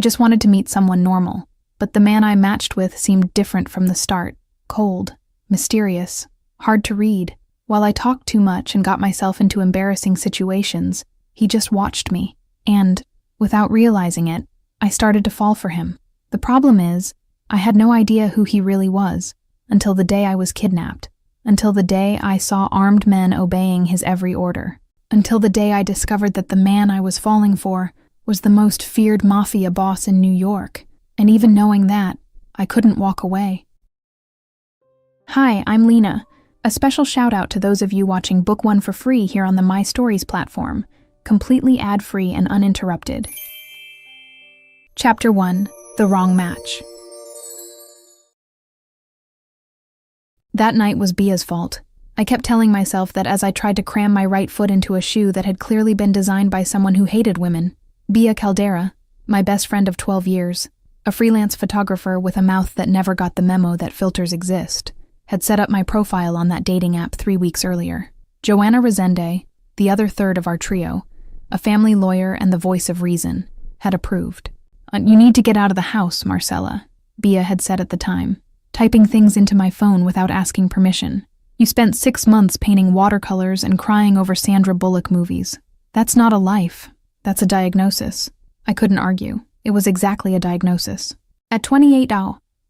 just wanted to meet someone normal, but the man I matched with seemed different from the start. Cold, mysterious, hard to read. While I talked too much and got myself into embarrassing situations, he just watched me, and, without realizing it, I started to fall for him. The problem is, I had no idea who he really was, until the day I was kidnapped, until the day I saw armed men obeying his every order, until the day I discovered that the man I was falling for was the most feared Mafia boss in New York, and even knowing that, I couldn't walk away. Hi, I'm Lena. A special shout-out to those of you watching Book 1 for free here on the My Stories platform, completely ad-free and uninterrupted. Chapter 1, The Wrong Match. That night was Bia's fault. I kept telling myself that as I tried to cram my right foot into a shoe that had clearly been designed by someone who hated women. Bia Caldera, my best friend of 12 years, a freelance photographer with a mouth that never got the memo that filters exist, had set up my profile on that dating app 3 weeks earlier. Joanna Resende, the other third of our trio, a family lawyer and the voice of reason, had approved. "You need to get out of the house, Marcella," Bia had said at the time, typing things into my phone without asking permission. "You spent 6 months painting watercolors and crying over Sandra Bullock movies. That's not a life. That's a diagnosis." I couldn't argue. It was exactly a diagnosis. At 28,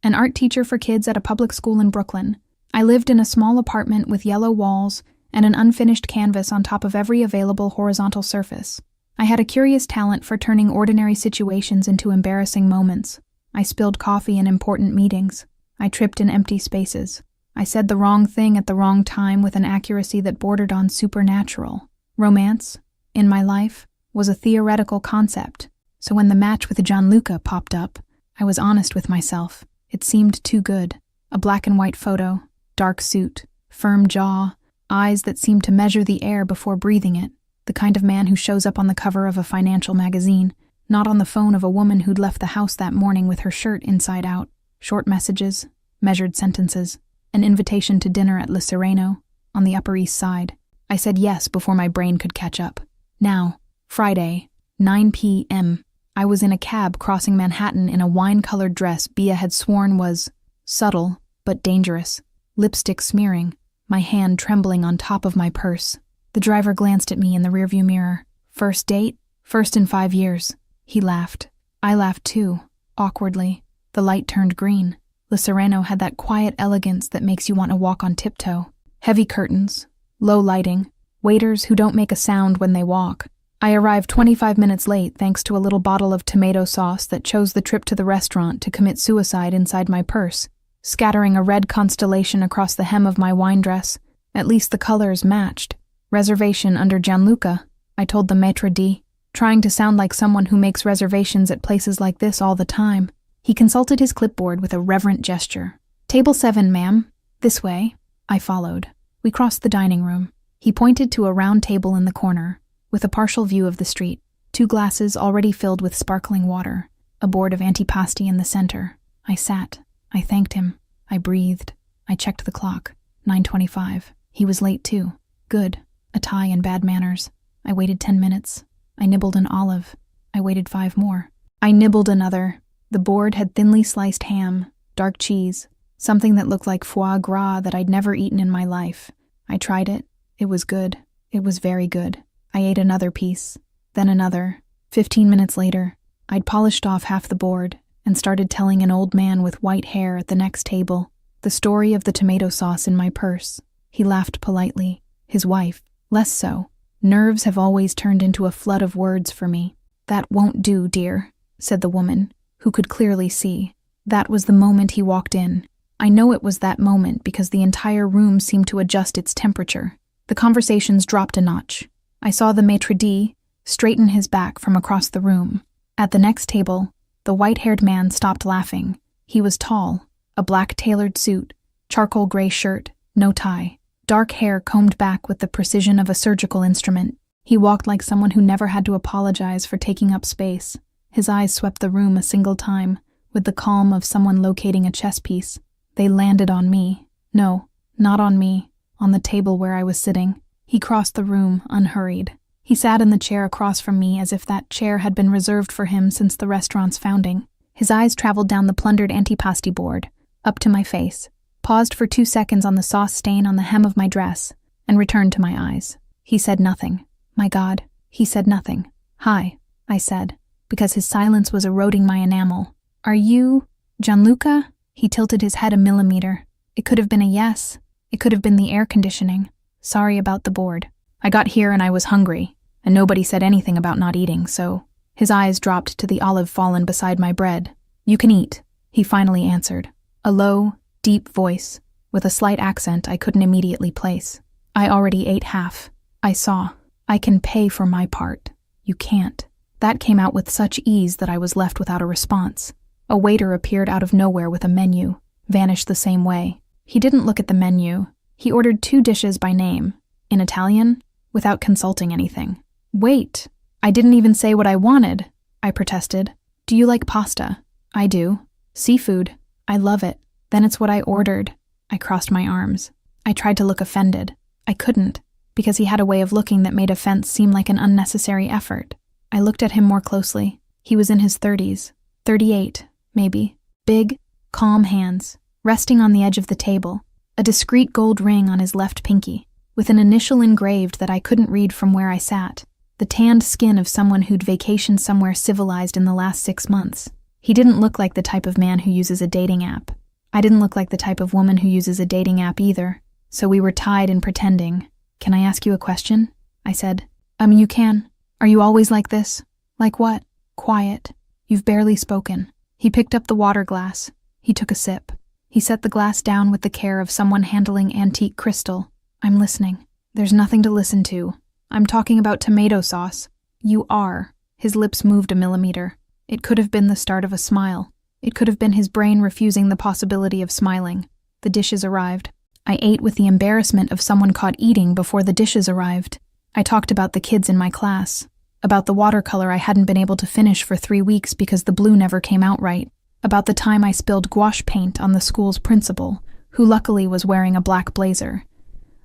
an art teacher for kids at a public school in Brooklyn, I lived in a small apartment with yellow walls and an unfinished canvas on top of every available horizontal surface. I had a curious talent for turning ordinary situations into embarrassing moments. I spilled coffee in important meetings. I tripped in empty spaces. I said the wrong thing at the wrong time with an accuracy that bordered on supernatural. Romance, in my life, was a theoretical concept, so when the match with Gianluca popped up, I was honest with myself. It seemed too good. A black and white photo, dark suit, firm jaw, eyes that seemed to measure the air before breathing it. The kind of man who shows up on the cover of a financial magazine, not on the phone of a woman who'd left the house that morning with her shirt inside out. Short messages, measured sentences, an invitation to dinner at Le Sereno, on the Upper East Side. I said yes before my brain could catch up. Now, Friday, 9 p.m., I was in a cab crossing Manhattan in a wine-colored dress Bia had sworn was subtle but dangerous. Lipstick smearing, my hand trembling on top of my purse. The driver glanced at me in the rearview mirror. "First date? First in 5 years." He laughed. I laughed too, awkwardly. The light turned green. Le Sereno had that quiet elegance that makes you want to walk on tiptoe. Heavy curtains, low lighting, waiters who don't make a sound when they walk. I arrived 25 minutes late thanks to a little bottle of tomato sauce that chose the trip to the restaurant to commit suicide inside my purse, scattering a red constellation across the hem of my wine dress. At least the colors matched. "Reservation under Gianluca," I told the maitre d', trying to sound like someone who makes reservations at places like this all the time. He consulted his clipboard with a reverent gesture. "Table 7, ma'am. This way." I followed. We crossed the dining room. He pointed to a round table in the corner, with a partial view of the street, 2 glasses already filled with sparkling water, a board of antipasti in the center. I sat. I thanked him. I breathed. I checked the clock. 9:25. He was late too. Good. A tie and bad manners. I waited 10 minutes. I nibbled an olive. I waited 5 more. I nibbled another. The board had thinly sliced ham, dark cheese, something that looked like foie gras that I'd never eaten in my life. I tried it. It was good. It was very good. I ate another piece, then another. 15 minutes later, I'd polished off half the board and started telling an old man with white hair at the next table the story of the tomato sauce in my purse. He laughed politely. His wife, less so. Nerves have always turned into a flood of words for me. "That won't do, dear," said the woman, who could clearly see. That was the moment he walked in. I know it was that moment because the entire room seemed to adjust its temperature. The conversations dropped a notch. I saw the maitre d' straighten his back from across the room. At the next table, the white-haired man stopped laughing. He was tall, a black tailored suit, charcoal gray shirt, no tie, dark hair combed back with the precision of a surgical instrument. He walked like someone who never had to apologize for taking up space. His eyes swept the room a single time, with the calm of someone locating a chess piece. They landed on me. No, not on me, on the table where I was sitting. He crossed the room, unhurried. He sat in the chair across from me as if that chair had been reserved for him since the restaurant's founding. His eyes traveled down the plundered antipasti board, up to my face, paused for 2 seconds on the sauce stain on the hem of my dress, and returned to my eyes. He said nothing. My God, he said nothing. "Hi," I said, because his silence was eroding my enamel. "Are you Gianluca?" He tilted his head a millimeter. It could have been a yes. It could have been the air conditioning. "Sorry about the board. I got here and I was hungry, and nobody said anything about not eating, so..." His eyes dropped to the olive fallen beside my bread. "You can eat," he finally answered. A low, deep voice, with a slight accent I couldn't immediately place. "I already ate half. I saw. I can pay for my part. You can't." That came out with such ease that I was left without a response. A waiter appeared out of nowhere with a menu, vanished the same way. He didn't look at the menu. He ordered 2 dishes by name, in Italian, without consulting anything. "Wait, I didn't even say what I wanted," I protested. "Do you like pasta?" "I do. Seafood. I love it." "Then it's what I ordered." I crossed my arms. I tried to look offended. I couldn't, because he had a way of looking that made offense seem like an unnecessary effort. I looked at him more closely. He was in his 30s, 38, maybe. Big, calm hands, resting on the edge of the table, a discreet gold ring on his left pinky, with an initial engraved that I couldn't read from where I sat, the tanned skin of someone who'd vacationed somewhere civilized in the last 6 months. He didn't look like the type of man who uses a dating app. I didn't look like the type of woman who uses a dating app either, so we were tied in pretending. "Can I ask you a question?" I said. You can. Are you always like this?" "Like what?" "Quiet. You've barely spoken." He picked up the water glass. He took a sip. He set the glass down with the care of someone handling antique crystal. "I'm listening." "There's nothing to listen to. I'm talking about tomato sauce." "You are." His lips moved a millimeter. It could have been the start of a smile. It could have been his brain refusing the possibility of smiling. The dishes arrived. I ate with the embarrassment of someone caught eating before the dishes arrived. I talked about the kids in my class, about the watercolor I hadn't been able to finish for 3 weeks because the blue never came out right, about the time I spilled gouache paint on the school's principal, who luckily was wearing a black blazer,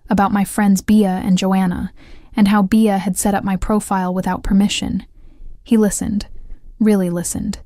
about my friends Bia and Joanna, and how Bia had set up my profile without permission. He listened, really listened.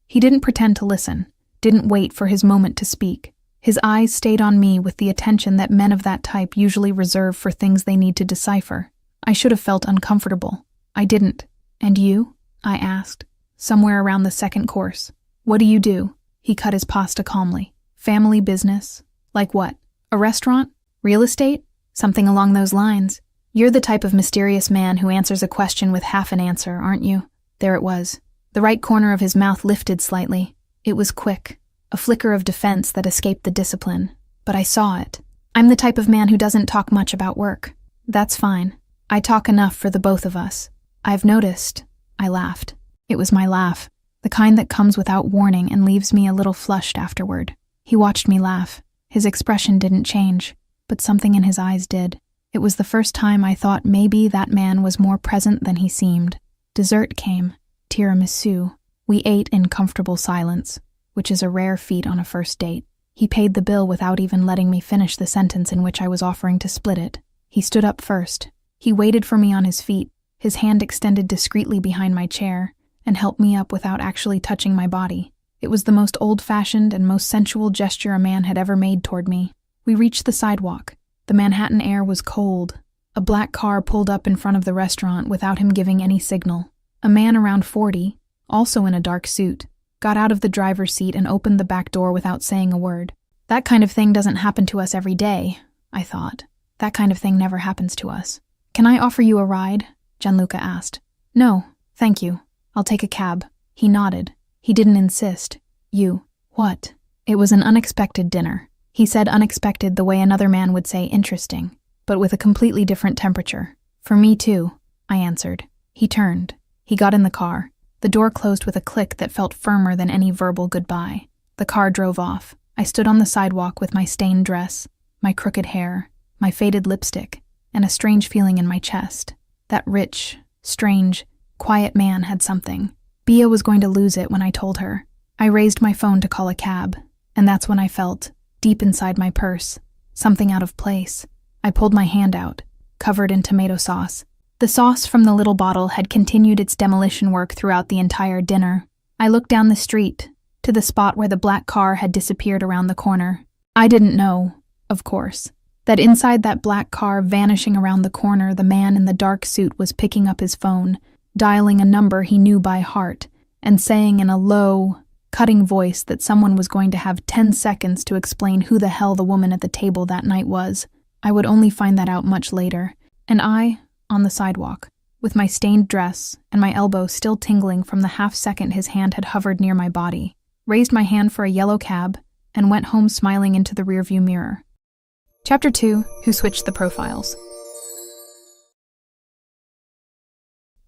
He didn't pretend to listen, didn't wait for his moment to speak. His eyes stayed on me with the attention that men of that type usually reserve for things they need to decipher. I should have felt uncomfortable. I didn't. "And you?" I asked, somewhere around the 2nd course. "What do you do?" He cut his pasta calmly. "Family business." "Like what? A restaurant? Real estate? Something along those lines. You're the type of mysterious man who answers a question with half an answer, aren't you?" There it was. The right corner of his mouth lifted slightly. It was quick, a flicker of defense that escaped the discipline. But I saw it. "I'm the type of man who doesn't talk much about work." "That's fine. I talk enough for the both of us." "I've noticed." I laughed. It was my laugh, the kind that comes without warning and leaves me a little flushed afterward. He watched me laugh. His expression didn't change, but something in his eyes did. It was the first time I thought maybe that man was more present than he seemed. Dessert came. Tiramisu. We ate in comfortable silence, which is a rare feat on a first date. He paid the bill without even letting me finish the sentence in which I was offering to split it. He stood up first. He waited for me on his feet, his hand extended discreetly behind my chair, and helped me up without actually touching my body. It was the most old-fashioned and most sensual gesture a man had ever made toward me. We reached the sidewalk. The Manhattan air was cold. A black car pulled up in front of the restaurant without him giving any signal. A man around 40, also in a dark suit, got out of the driver's seat and opened the back door without saying a word. That kind of thing doesn't happen to us every day, I thought. That kind of thing never happens to us. "Can I offer you a ride?" Gianluca asked. "No, thank you. I'll take a cab." He nodded. He didn't insist. "You." "What?" It was an unexpected dinner. He said unexpected the way another man would say interesting, but with a completely different temperature. "For me too," I answered. He turned. He got in the car. The door closed with a click that felt firmer than any verbal goodbye. The car drove off. I stood on the sidewalk with my stained dress, my crooked hair, my faded lipstick, and a strange feeling in my chest. That rich, strange, quiet man had something. Bia was going to lose it when I told her. I raised my phone to call a cab, and that's when I felt, deep inside my purse, something out of place. I pulled my hand out, covered in tomato sauce. The sauce from the little bottle had continued its demolition work throughout the entire dinner. I looked down the street, to the spot where the black car had disappeared around the corner. I didn't know, of course, that inside that black car vanishing around the corner, the man in the dark suit was picking up his phone, dialing a number he knew by heart, and saying in a low, cutting voice that someone was going to have 10 seconds to explain who the hell the woman at the table that night was. I would only find that out much later. And I, on the sidewalk, with my stained dress and my elbow still tingling from the half-second his hand had hovered near my body, raised my hand for a yellow cab, and went home smiling into the rearview mirror. Chapter 2, Who Switched the Profiles.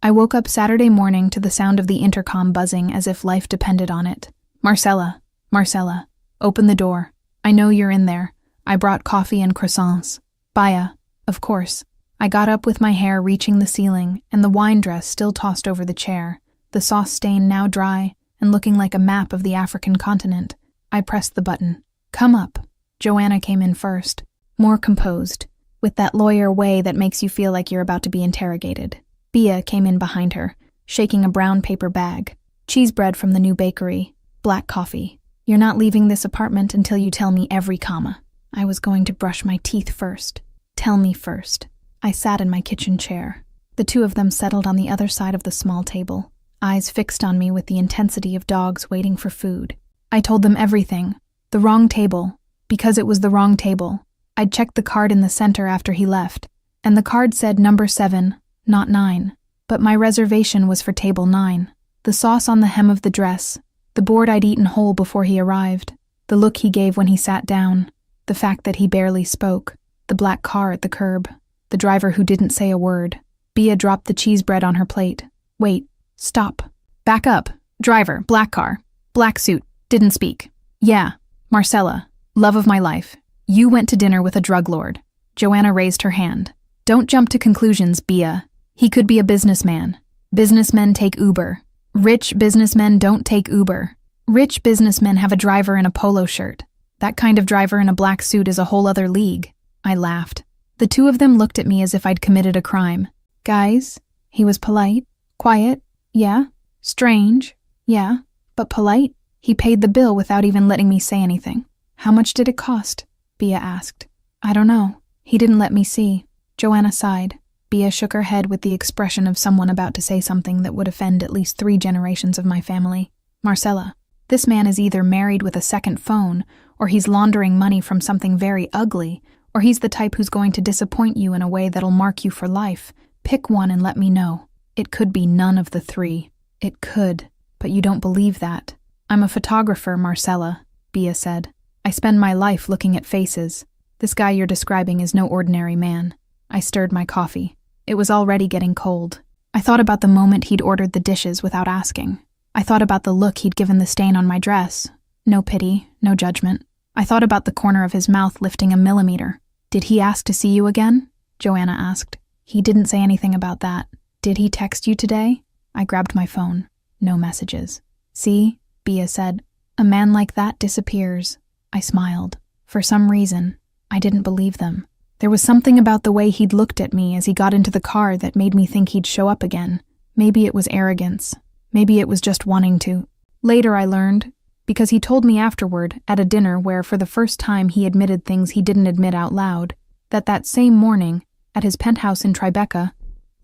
I woke up Saturday morning to the sound of the intercom buzzing as if life depended on it. Marcella, Marcella, open the door. I know you're in there. I brought coffee and croissants. Baya, of course. I got up with my hair reaching the ceiling and the wine dress still tossed over the chair, the sauce stain now dry and looking like a map of the African continent. I pressed the button. Come up. Joanna came in first, more composed, with that lawyer way that makes you feel like you're about to be interrogated. Bia came in behind her, shaking a brown paper bag. Cheese bread from the new bakery. Black coffee. You're not leaving this apartment until you tell me every comma. I was going to brush my teeth first. Tell me first. I sat in my kitchen chair. The two of them settled on the other side of the small table, eyes fixed on me with the intensity of dogs waiting for food. I told them everything. The wrong table. Because it was the wrong table. I'd checked the card in the center after he left, and the card said number 7, not 9. But my reservation was for table 9. The sauce on the hem of the dress, the board I'd eaten whole before he arrived, the look he gave when he sat down, the fact that he barely spoke, the black car at the curb, the driver who didn't say a word. Bia dropped the cheese bread on her plate. Wait, stop. Back up. Driver, black car, black suit, didn't speak. Yeah, Marcella, love of my life. You went to dinner with a drug lord. Joanna raised her hand. Don't jump to conclusions, Bia. He could be a businessman. Businessmen take Uber. Rich businessmen don't take Uber. Rich businessmen have a driver in a polo shirt. That kind of driver in a black suit is a whole other league. I laughed. The two of them looked at me as if I'd committed a crime. Guys, he was polite, quiet, yeah, strange, yeah, but polite. He paid the bill without even letting me say anything. How much did it cost? Bia asked. I don't know. He didn't let me see. Joanna sighed. Bia shook her head with the expression of someone about to say something that would offend at least 3 generations of my family. Marcella, this man is either married with a second phone, or he's laundering money from something very ugly, or he's the type who's going to disappoint you in a way that'll mark you for life. Pick one and let me know. It could be none of the 3. It could, but you don't believe that. I'm a photographer, Marcella, Bia said. I spend my life looking at faces. This guy you're describing is no ordinary man. I stirred my coffee. It was already getting cold. I thought about the moment he'd ordered the dishes without asking. I thought about the look he'd given the stain on my dress. No pity, no judgment. I thought about the corner of his mouth lifting a millimeter. Did he ask to see you again? Joanna asked. He didn't say anything about that. Did he text you today? I grabbed my phone. No messages. See, Bia said. A man like that disappears. I smiled. For some reason, I didn't believe them. There was something about the way he'd looked at me as he got into the car that made me think he'd show up again. Maybe it was arrogance. Maybe it was just wanting to. Later I learned, because he told me afterward at a dinner where for the first time he admitted things he didn't admit out loud, that same morning, at his penthouse in Tribeca,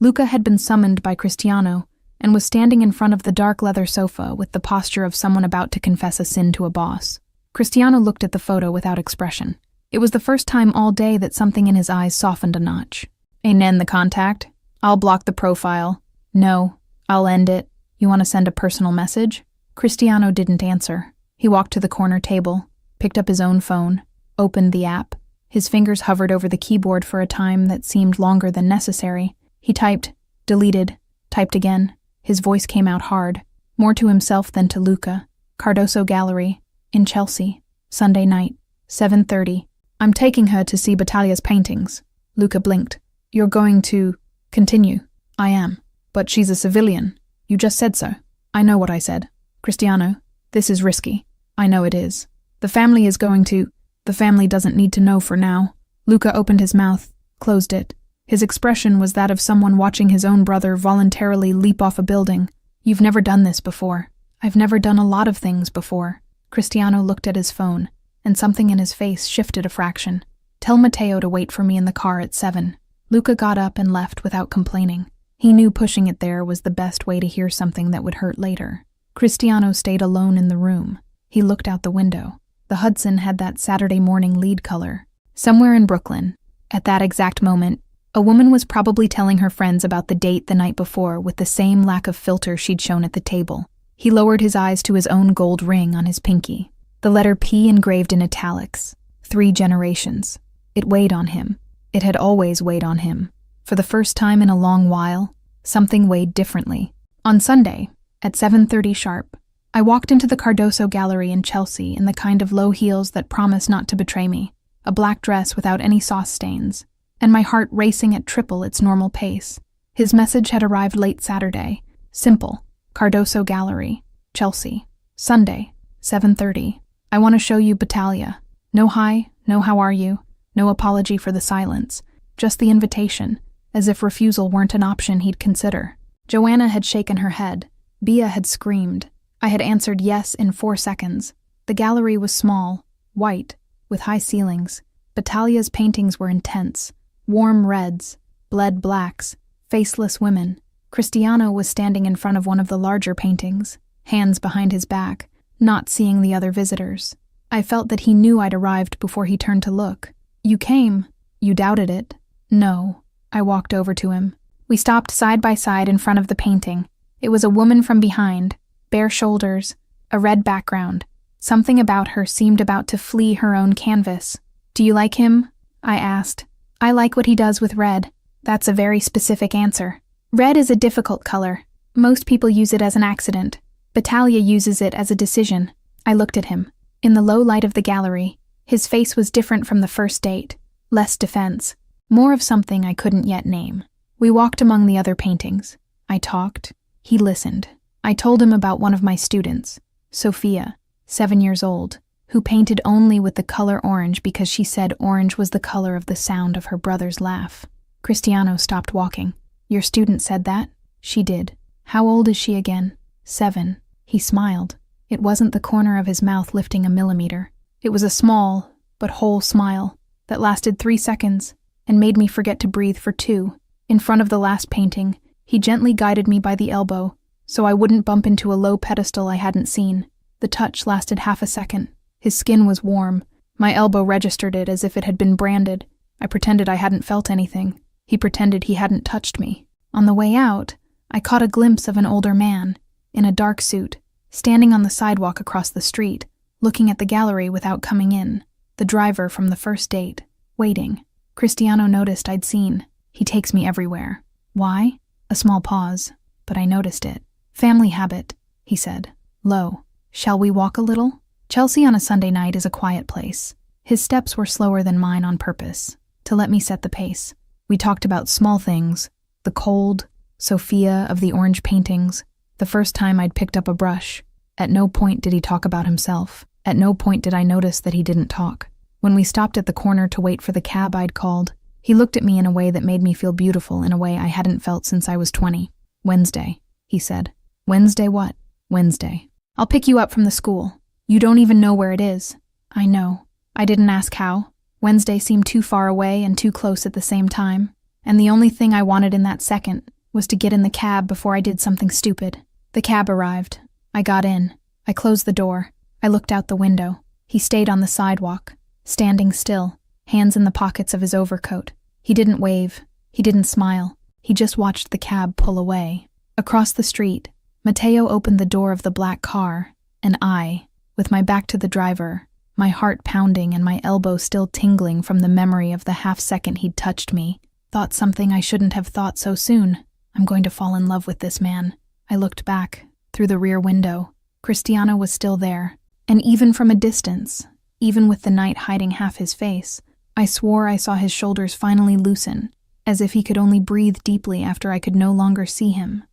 Luca had been summoned by Cristiano and was standing in front of the dark leather sofa with the posture of someone about to confess a sin to a boss. Cristiano looked at the photo without expression. It was the first time all day that something in his eyes softened a notch. End the contact? I'll block the profile. No, I'll end it. You want to send a personal message? Cristiano didn't answer. He walked to the corner table, picked up his own phone, opened the app. His fingers hovered over the keyboard for a time that seemed longer than necessary. He typed, deleted, typed again. His voice came out hard, more to himself than to Luca. Cardoso Gallery, in Chelsea, Sunday night, 7:30. I'm taking her to see Battaglia's paintings. Luca blinked. You're going to continue? I am. But she's a civilian. You just said so. I know what I said. Cristiano, this is risky. I know it is. The family is going to... The family doesn't need to know for now. Luca opened his mouth, closed it. His expression was that of someone watching his own brother voluntarily leap off a building. "You've never done this before." "I've never done a lot of things before." Cristiano looked at his phone, and something in his face shifted a fraction. "Tell Matteo to wait for me in the car at 7. Luca got up and left without complaining. He knew pushing it there was the best way to hear something that would hurt later. Cristiano stayed alone in the room. He looked out the window. The Hudson had that Saturday morning lead color. Somewhere in Brooklyn, at that exact moment, a woman was probably telling her friends about the date the night before with the same lack of filter she'd shown at the table. He lowered his eyes to his own gold ring on his pinky. The letter P engraved in italics. 3 generations. It weighed on him. It had always weighed on him. For the first time in a long while, something weighed differently. On Sunday, at 7:30 sharp, I walked into the Cardoso Gallery in Chelsea in the kind of low heels that promise not to betray me, a black dress without any sauce stains, and my heart racing at triple its normal pace. His message had arrived late Saturday. Simple. Cardoso Gallery, Chelsea. Sunday, 7:30. I want to show you Battaglia. No hi, no how are you, no apology for the silence, just the invitation, as if refusal weren't an option he'd consider. Joanna had shaken her head. Bia had screamed. I had answered yes in 4 seconds. The gallery was small, white, with high ceilings. Battaglia's paintings were intense. Warm reds, bled blacks, faceless women. Cristiano was standing in front of one of the larger paintings, hands behind his back, not seeing the other visitors. I felt that he knew I'd arrived before he turned to look. "You came. You doubted it." "No." I walked over to him. We stopped side by side in front of the painting. It was a woman from behind, bare shoulders, a red background. Something about her seemed about to flee her own canvas. "Do you like him?" I asked. "I like what he does with red." "That's a very specific answer. Red is a difficult color. Most people use it as an accident. Battaglia uses it as a decision." I looked at him. In the low light of the gallery, his face was different from the first date. Less defense. More of something I couldn't yet name. We walked among the other paintings. I talked. He listened. I told him about one of my students, Sophia, 7 years old, who painted only with the color orange because she said orange was the color of the sound of her brother's laugh. Cristiano stopped walking. "Your student said that?" "She did." "How old is she again?" 7. He smiled. It wasn't the corner of his mouth lifting a millimeter. It was a small, but whole smile that lasted 3 seconds and made me forget to breathe for 2. In front of the last painting, he gently guided me by the elbow so I wouldn't bump into a low pedestal I hadn't seen. The touch lasted half a second. His skin was warm. My elbow registered it as if it had been branded. I pretended I hadn't felt anything. He pretended he hadn't touched me. On the way out, I caught a glimpse of an older man, in a dark suit, standing on the sidewalk across the street, looking at the gallery without coming in. The driver from the first date, waiting. Cristiano noticed I'd seen. He takes me everywhere. Why? A small pause, but I noticed it. "Family habit," he said, low. "Shall we walk a little?" Chelsea on a Sunday night is a quiet place. His steps were slower than mine on purpose, to let me set the pace. We talked about small things, the cold, Sophia of the orange paintings, the first time I'd picked up a brush. At no point did he talk about himself. At no point did I notice that he didn't talk. When we stopped at the corner to wait for the cab I'd called, he looked at me in a way that made me feel beautiful in a way I hadn't felt since I was 20. "Wednesday," he said. "Wednesday what?" "Wednesday. I'll pick you up from the school. You don't even know where it is." "I know." I didn't ask how. Wednesday seemed too far away and too close at the same time, and the only thing I wanted in that second was to get in the cab before I did something stupid. The cab arrived. I got in. I closed the door. I looked out the window. He stayed on the sidewalk, standing still, hands in the pockets of his overcoat. He didn't wave. He didn't smile. He just watched the cab pull away. Across the street, Matteo opened the door of the black car, and I, with my back to the driver, my heart pounding and my elbow still tingling from the memory of the half-second he'd touched me, thought something I shouldn't have thought so soon. I'm going to fall in love with this man. I looked back, through the rear window. Cristiano was still there, and even from a distance, even with the night hiding half his face, I swore I saw his shoulders finally loosen, as if he could only breathe deeply after I could no longer see him.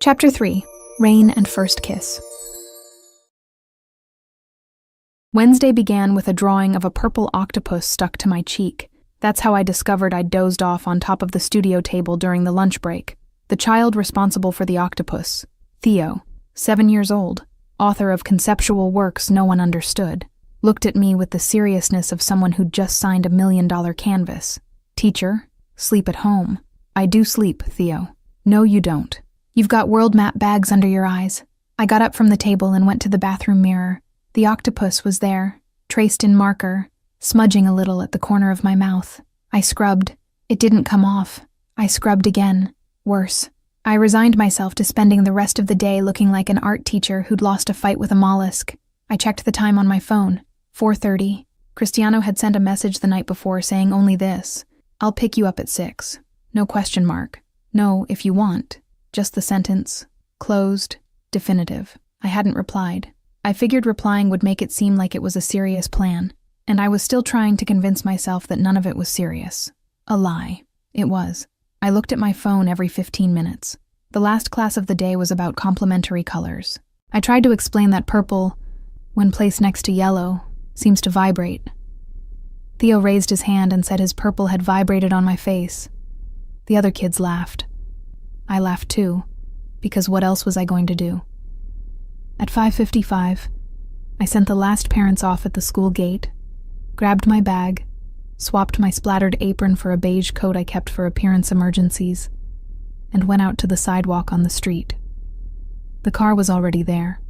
Chapter 3. Rain and First Kiss. Wednesday began with a drawing of a purple octopus stuck to my cheek, That's how I discovered I'd dozed off on top of the studio table during the lunch break. The child responsible for the octopus, Theo, 7 years old, author of conceptual works no one understood, looked at me with the seriousness of someone who'd just signed $1 million canvas. Teacher, sleep at home. I do sleep, Theo. No, you don't. You've got world map bags under your eyes. I got up from the table and went to the bathroom mirror. The octopus was there, traced in marker, smudging a little at the corner of my mouth. I scrubbed. It didn't come off. I scrubbed again. Worse. I resigned myself to spending the rest of the day looking like an art teacher who'd lost a fight with a mollusk. I checked the time on my phone. 4:30. Cristiano had sent a message the night before saying only this: "I'll pick you up at 6. No question mark. No, if you want." Just the sentence. Closed. Definitive. I hadn't replied. I figured replying would make it seem like it was a serious plan, and I was still trying to convince myself that none of it was serious. A lie. It was. I looked at my phone every 15 minutes. The last class of the day was about complementary colors. I tried to explain that purple, when placed next to yellow, seems to vibrate. Theo raised his hand and said his purple had vibrated on my face. The other kids laughed. I laughed too, because what else was I going to do? At 5:55, I sent the last parents off at the school gate, grabbed my bag, swapped my splattered apron for a beige coat I kept for appearance emergencies, and went out to the sidewalk on the street. The car was already there.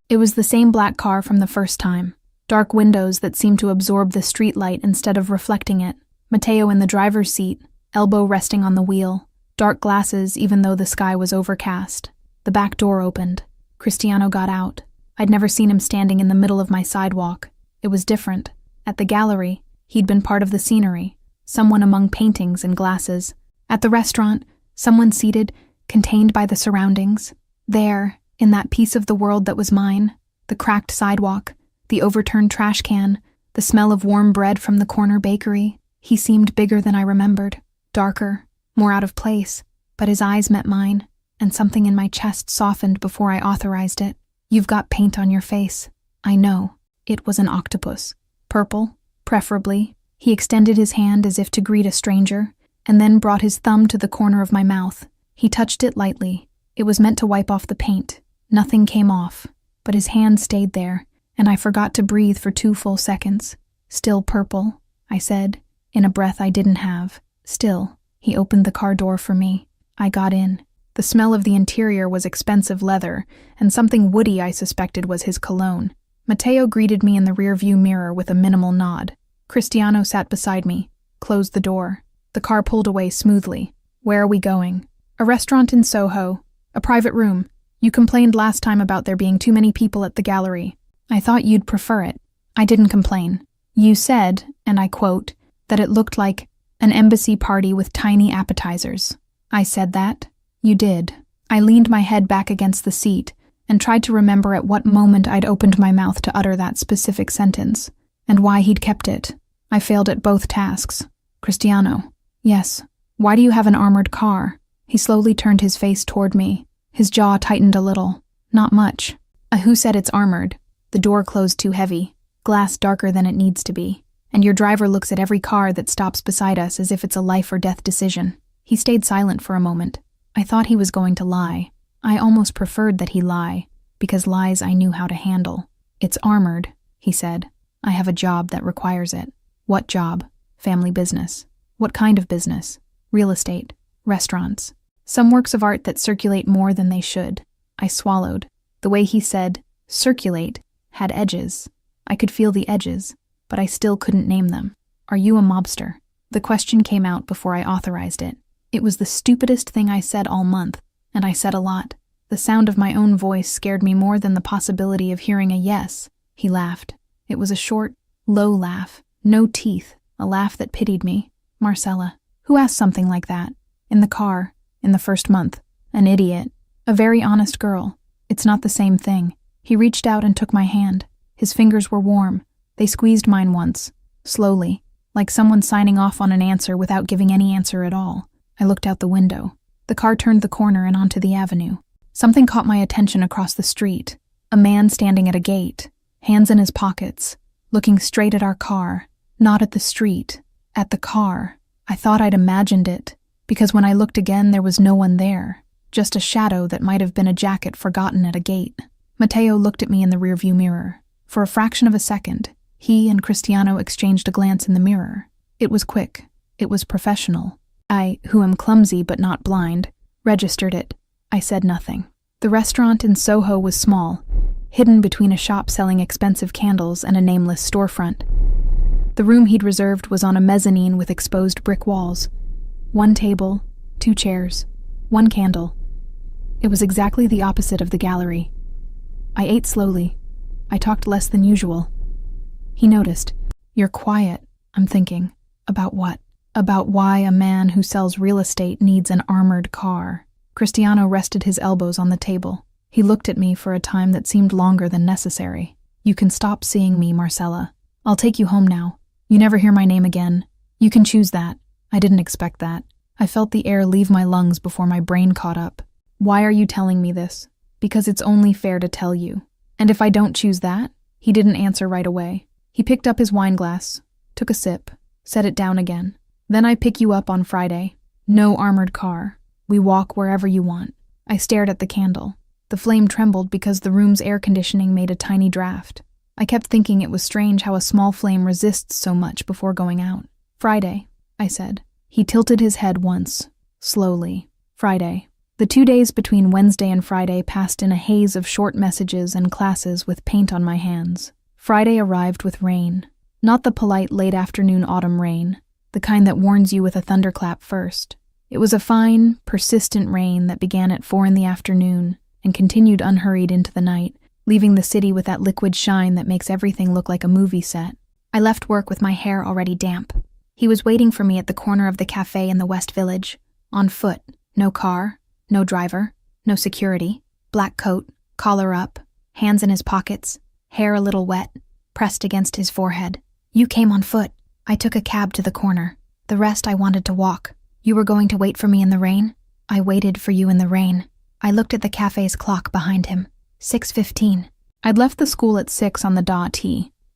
It was the same black car from the first time, dark windows that seemed to absorb the streetlight instead of reflecting it, Matteo in the driver's seat, elbow resting on the wheel, dark glasses even though the sky was overcast. The back door opened. Cristiano got out. I'd never seen him standing in the middle of my sidewalk. It was different. At the gallery, he'd been part of the scenery, someone among paintings and glasses. At the restaurant, someone seated, contained by the surroundings. There, in that piece of the world that was mine, the cracked sidewalk, the overturned trash can, the smell of warm bread from the corner bakery, he seemed bigger than I remembered, darker, more out of place, but his eyes met mine, and something in my chest softened before I authorized it. "You've got paint on your face." I know. It was an octopus. Purple, preferably. He extended his hand as if to greet a stranger, and then brought his thumb to the corner of my mouth. He touched it lightly. It was meant to wipe off the paint. Nothing came off, but his hand stayed there, and I forgot to breathe for 2 full seconds. "Still purple," I said, in a breath I didn't have. "Still." He opened the car door for me. I got in. The smell of the interior was expensive leather, and something woody I suspected was his cologne. Matteo greeted me in the rearview mirror with a minimal nod. Cristiano sat beside me, closed the door. The car pulled away smoothly. "Where are we going?" "A restaurant in Soho. A private room. You complained last time about there being too many people at the gallery. I thought you'd prefer it." I didn't complain. "You said," and I quote, "that it looked like an embassy party with tiny appetizers." I said that. "You did." I leaned my head back against the seat and tried to remember at what moment I'd opened my mouth to utter that specific sentence, and why he'd kept it. I failed at both tasks. "Cristiano." "Yes." "Why do you have an armored car?" He slowly turned his face toward me. His jaw tightened a little. "Not much." "Who said it's armored? The door closed too heavy. Glass darker than it needs to be. And your driver looks at every car that stops beside us as if it's a life or death decision." He stayed silent for a moment. I thought he was going to lie. I almost preferred that he lie, because lies I knew how to handle. "It's armored," he said. "I have a job that requires it." "What job?" "Family business." "What kind of business?" "Real estate. Restaurants. Some works of art that circulate more than they should." I swallowed. The way he said, "circulate," had edges. I could feel the edges, but I still couldn't name them. "Are you a mobster?" The question came out before I authorized it. It was the stupidest thing I said all month, and I said a lot. The sound of my own voice scared me more than the possibility of hearing a yes. He laughed. It was a short, low laugh. No teeth. A laugh that pitied me. "Marcella, who asked something like that? In the car, in the first month. An idiot. A very honest girl. It's not the same thing." He reached out and took my hand. His fingers were warm. They squeezed mine once, slowly, like someone signing off on an answer without giving any answer at all. I looked out the window. The car turned the corner and onto the avenue. Something caught my attention across the street. A man standing at a gate, hands in his pockets, looking straight at our car, not at the street, At the car. I thought I'd imagined it, because when I looked again there was no one there, just a shadow that might have been a jacket forgotten at a gate. Matteo looked at me in the rearview mirror. For a fraction of a second, he and Cristiano exchanged a glance in the mirror. It was quick. It was professional. I, who am clumsy but not blind, registered it. I said nothing. The restaurant in Soho was small, hidden between a shop selling expensive candles and a nameless storefront. The room he'd reserved was on a mezzanine with exposed brick walls. 1 table, 2 chairs, 1 candle. It was exactly the opposite of the gallery. I ate slowly. I talked less than usual. He noticed. You're quiet, I'm thinking. About what? About why a man who sells real estate needs an armored car. Cristiano rested his elbows on the table. He looked at me for a time that seemed longer than necessary. You can stop seeing me, Marcella. I'll take you home now. You never hear my name again. You can choose that. I didn't expect that. I felt the air leave my lungs before my brain caught up. Why are you telling me this? Because it's only fair to tell you. And if I don't choose that? He didn't answer right away. He picked up his wine glass, took a sip, set it down again. Then I pick you up on Friday. No armored car. We walk wherever you want. I stared at the candle. The flame trembled because the room's air conditioning made a tiny draft. I kept thinking it was strange how a small flame resists so much before going out. Friday, I said. He tilted his head once, slowly. Friday. The 2 days between Wednesday and Friday passed in a haze of short messages and classes with paint on my hands. Friday arrived with rain. Not the polite late-afternoon autumn rain, the kind that warns you with a thunderclap first. It was a fine, persistent rain that began at 4 in the afternoon and continued unhurried into the night, leaving the city with that liquid shine that makes everything look like a movie set. I left work with my hair already damp. He was waiting for me at the corner of the cafe in the West Village, on foot, no car, no driver, no security, black coat, collar up, hands in his pockets, hair a little wet, pressed against his forehead. You came on foot. I took a cab to the corner. The rest I wanted to walk. You were going to wait for me in the rain? I waited for you in the rain. I looked at the cafe's clock behind him. 6:15. I'd left the school at 6 on the dot,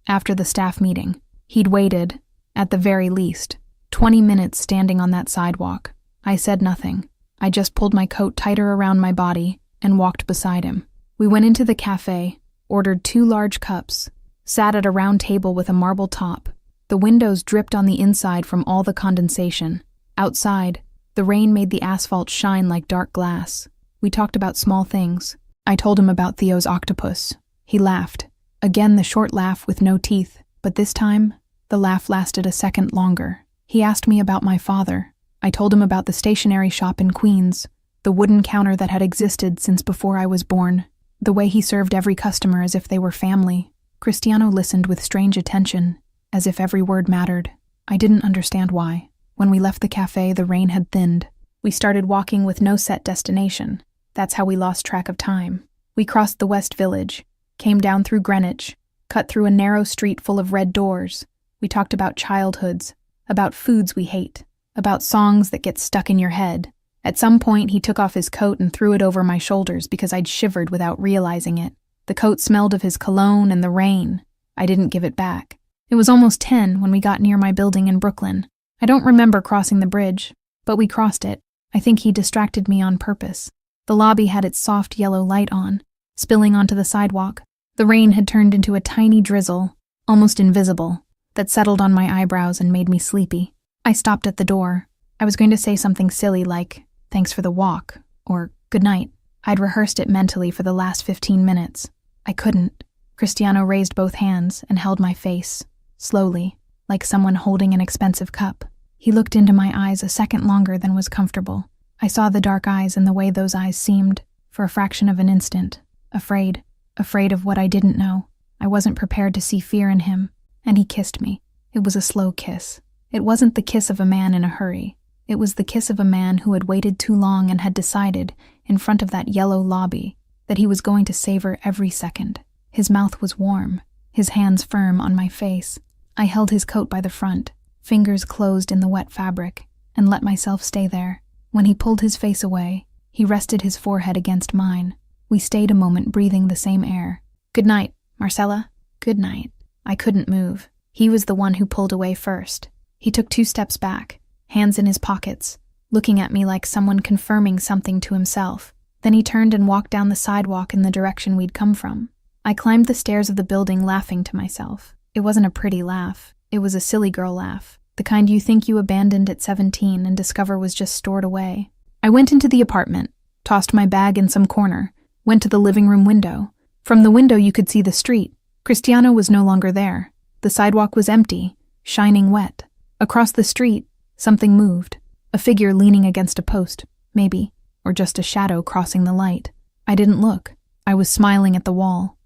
after the staff meeting. He'd waited, at the very least, 20 minutes standing on that sidewalk. I said nothing. I just pulled my coat tighter around my body and walked beside him. We went into the cafe, ordered 2 large cups, sat at a round table with a marble top. The windows dripped on the inside from all the condensation. Outside, the rain made the asphalt shine like dark glass. We talked about small things. I told him about Theo's octopus. He laughed. Again the short laugh with no teeth, but this time, the laugh lasted a second longer. He asked me about my father. I told him about the stationery shop in Queens, the wooden counter that had existed since before I was born, the way he served every customer as if they were family. Cristiano listened with strange attention, as if every word mattered. I didn't understand why. When we left the cafe, the rain had thinned. We started walking with no set destination. That's how we lost track of time. We crossed the West Village, came down through Greenwich, cut through a narrow street full of red doors. We talked about childhoods, about foods we hate, about songs that get stuck in your head. At some point, he took off his coat and threw it over my shoulders because I'd shivered without realizing it. The coat smelled of his cologne and the rain. I didn't give it back. It was almost 10 when we got near my building in Brooklyn. I don't remember crossing the bridge, but we crossed it. I think he distracted me on purpose. The lobby had its soft yellow light on, spilling onto the sidewalk. The rain had turned into a tiny drizzle, almost invisible, that settled on my eyebrows and made me sleepy. I stopped at the door. I was going to say something silly like, "Thanks for the walk," or "Good night." I'd rehearsed it mentally for the last 15 minutes. I couldn't. Cristiano raised both hands and held my face, slowly, like someone holding an expensive cup. He looked into my eyes a second longer than was comfortable. I saw the dark eyes and the way those eyes seemed, for a fraction of an instant, afraid of what I didn't know. I wasn't prepared to see fear in him, and he kissed me. It was a slow kiss. It wasn't the kiss of a man in a hurry. It was the kiss of a man who had waited too long and had decided, in front of that yellow lobby, that he was going to savor every second. His mouth was warm, his hands firm on my face. I held his coat by the front, fingers closed in the wet fabric, and let myself stay there. When he pulled his face away, he rested his forehead against mine. We stayed a moment breathing the same air. "Good night, Marcella." "Good night." I couldn't move. He was the one who pulled away first. He took 2 steps back, hands in his pockets, looking at me like someone confirming something to himself. Then he turned and walked down the sidewalk in the direction we'd come from. I climbed the stairs of the building laughing to myself. It wasn't a pretty laugh. It was a silly girl laugh, the kind you think you abandoned at 17 and discover was just stored away. I went into the apartment, tossed my bag in some corner, went to the living room window. From the window you could see the street. Cristiano was no longer there. The sidewalk was empty, shining wet. Across the street, something moved. A figure leaning against a post, maybe, or just a shadow crossing the light. I didn't look. I was smiling at the wall.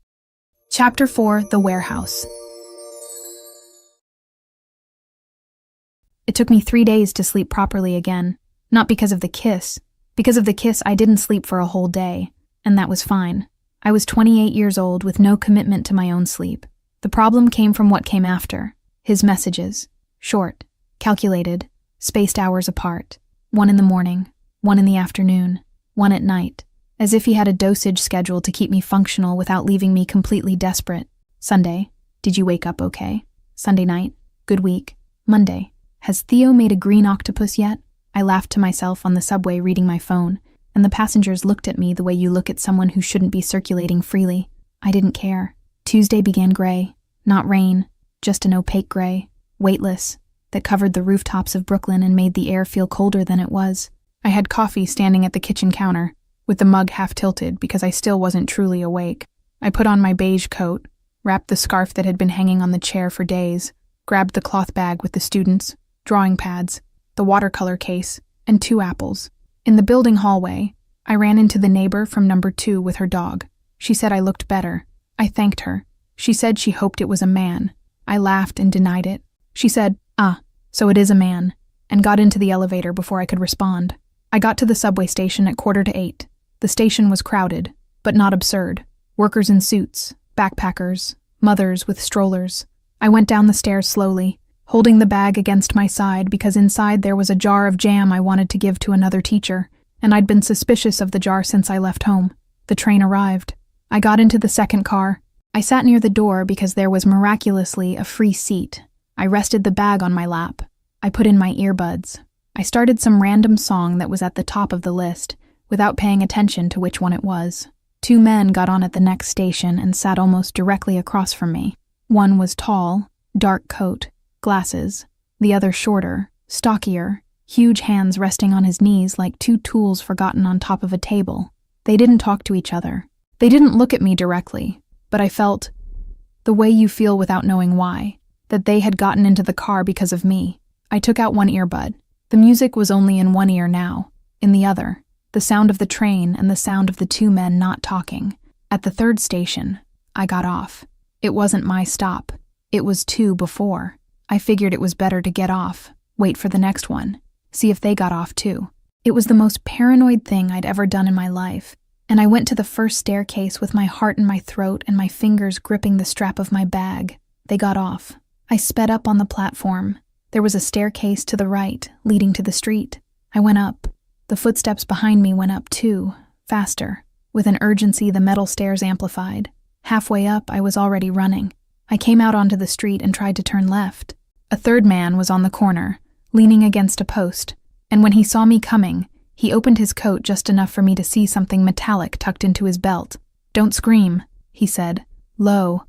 Chapter 4: The Warehouse. It took me 3 days to sleep properly again. Not because of the kiss. Because of the kiss, I didn't sleep for a whole day, and that was fine. I was 28 years old with no commitment to my own sleep. The problem came from what came after. His messages. Short, calculated, spaced hours apart. 1 in the morning, 1 in the afternoon, 1 at night. As if he had a dosage schedule to keep me functional without leaving me completely desperate. Sunday, did you wake up okay? Sunday night, good week. Monday, has Theo made a green octopus yet? I laughed to myself on the subway reading my phone, and the passengers looked at me the way you look at someone who shouldn't be circulating freely. I didn't care. Tuesday began gray, not rain, just an opaque gray, weightless, that covered the rooftops of Brooklyn and made the air feel colder than it was. I had coffee standing at the kitchen counter, with the mug half tilted because I still wasn't truly awake. I put on my beige coat, wrapped the scarf that had been hanging on the chair for days, grabbed the cloth bag with the students, drawing pads, the watercolor case, and 2 apples. In the building hallway, I ran into the neighbor from number 2 with her dog. She said I looked better. I thanked her. She said she hoped it was a man. I laughed and denied it. She said, so it is a man, and got into the elevator before I could respond. I got to the subway station at 7:45. The station was crowded, but not absurd. Workers in suits, backpackers, mothers with strollers. I went down the stairs slowly, holding the bag against my side because inside there was a jar of jam I wanted to give to another teacher, and I'd been suspicious of the jar since I left home. The train arrived. I got into the second car. I sat near the door because there was miraculously a free seat. I rested the bag on my lap. I put in my earbuds. I started some random song that was at the top of the list, without paying attention to which one it was. 2 men got on at the next station and sat almost directly across from me. One was tall, dark coat, glasses. The other shorter, stockier, huge hands resting on his knees like 2 tools forgotten on top of a table. They didn't talk to each other. They didn't look at me directly, but I felt, the way you feel without knowing why, that they had gotten into the car because of me. I took out one earbud. The music was only in one ear now. In the other, the sound of the train and the sound of the 2 men not talking. At the 3rd station, I got off. It wasn't my stop. It was 2 before. I figured it was better to get off, wait for the next one, see if they got off too. It was the most paranoid thing I'd ever done in my life, and I went to the first staircase with my heart in my throat and my fingers gripping the strap of my bag. They got off. I sped up on the platform. There was a staircase to the right, leading to the street. I went up. The footsteps behind me went up too, faster. With an urgency the metal stairs amplified. Halfway up, I was already running. I came out onto the street and tried to turn left. A 3rd man was on the corner, leaning against a post, and when he saw me coming, he opened his coat just enough for me to see something metallic tucked into his belt. "Don't scream," he said, low.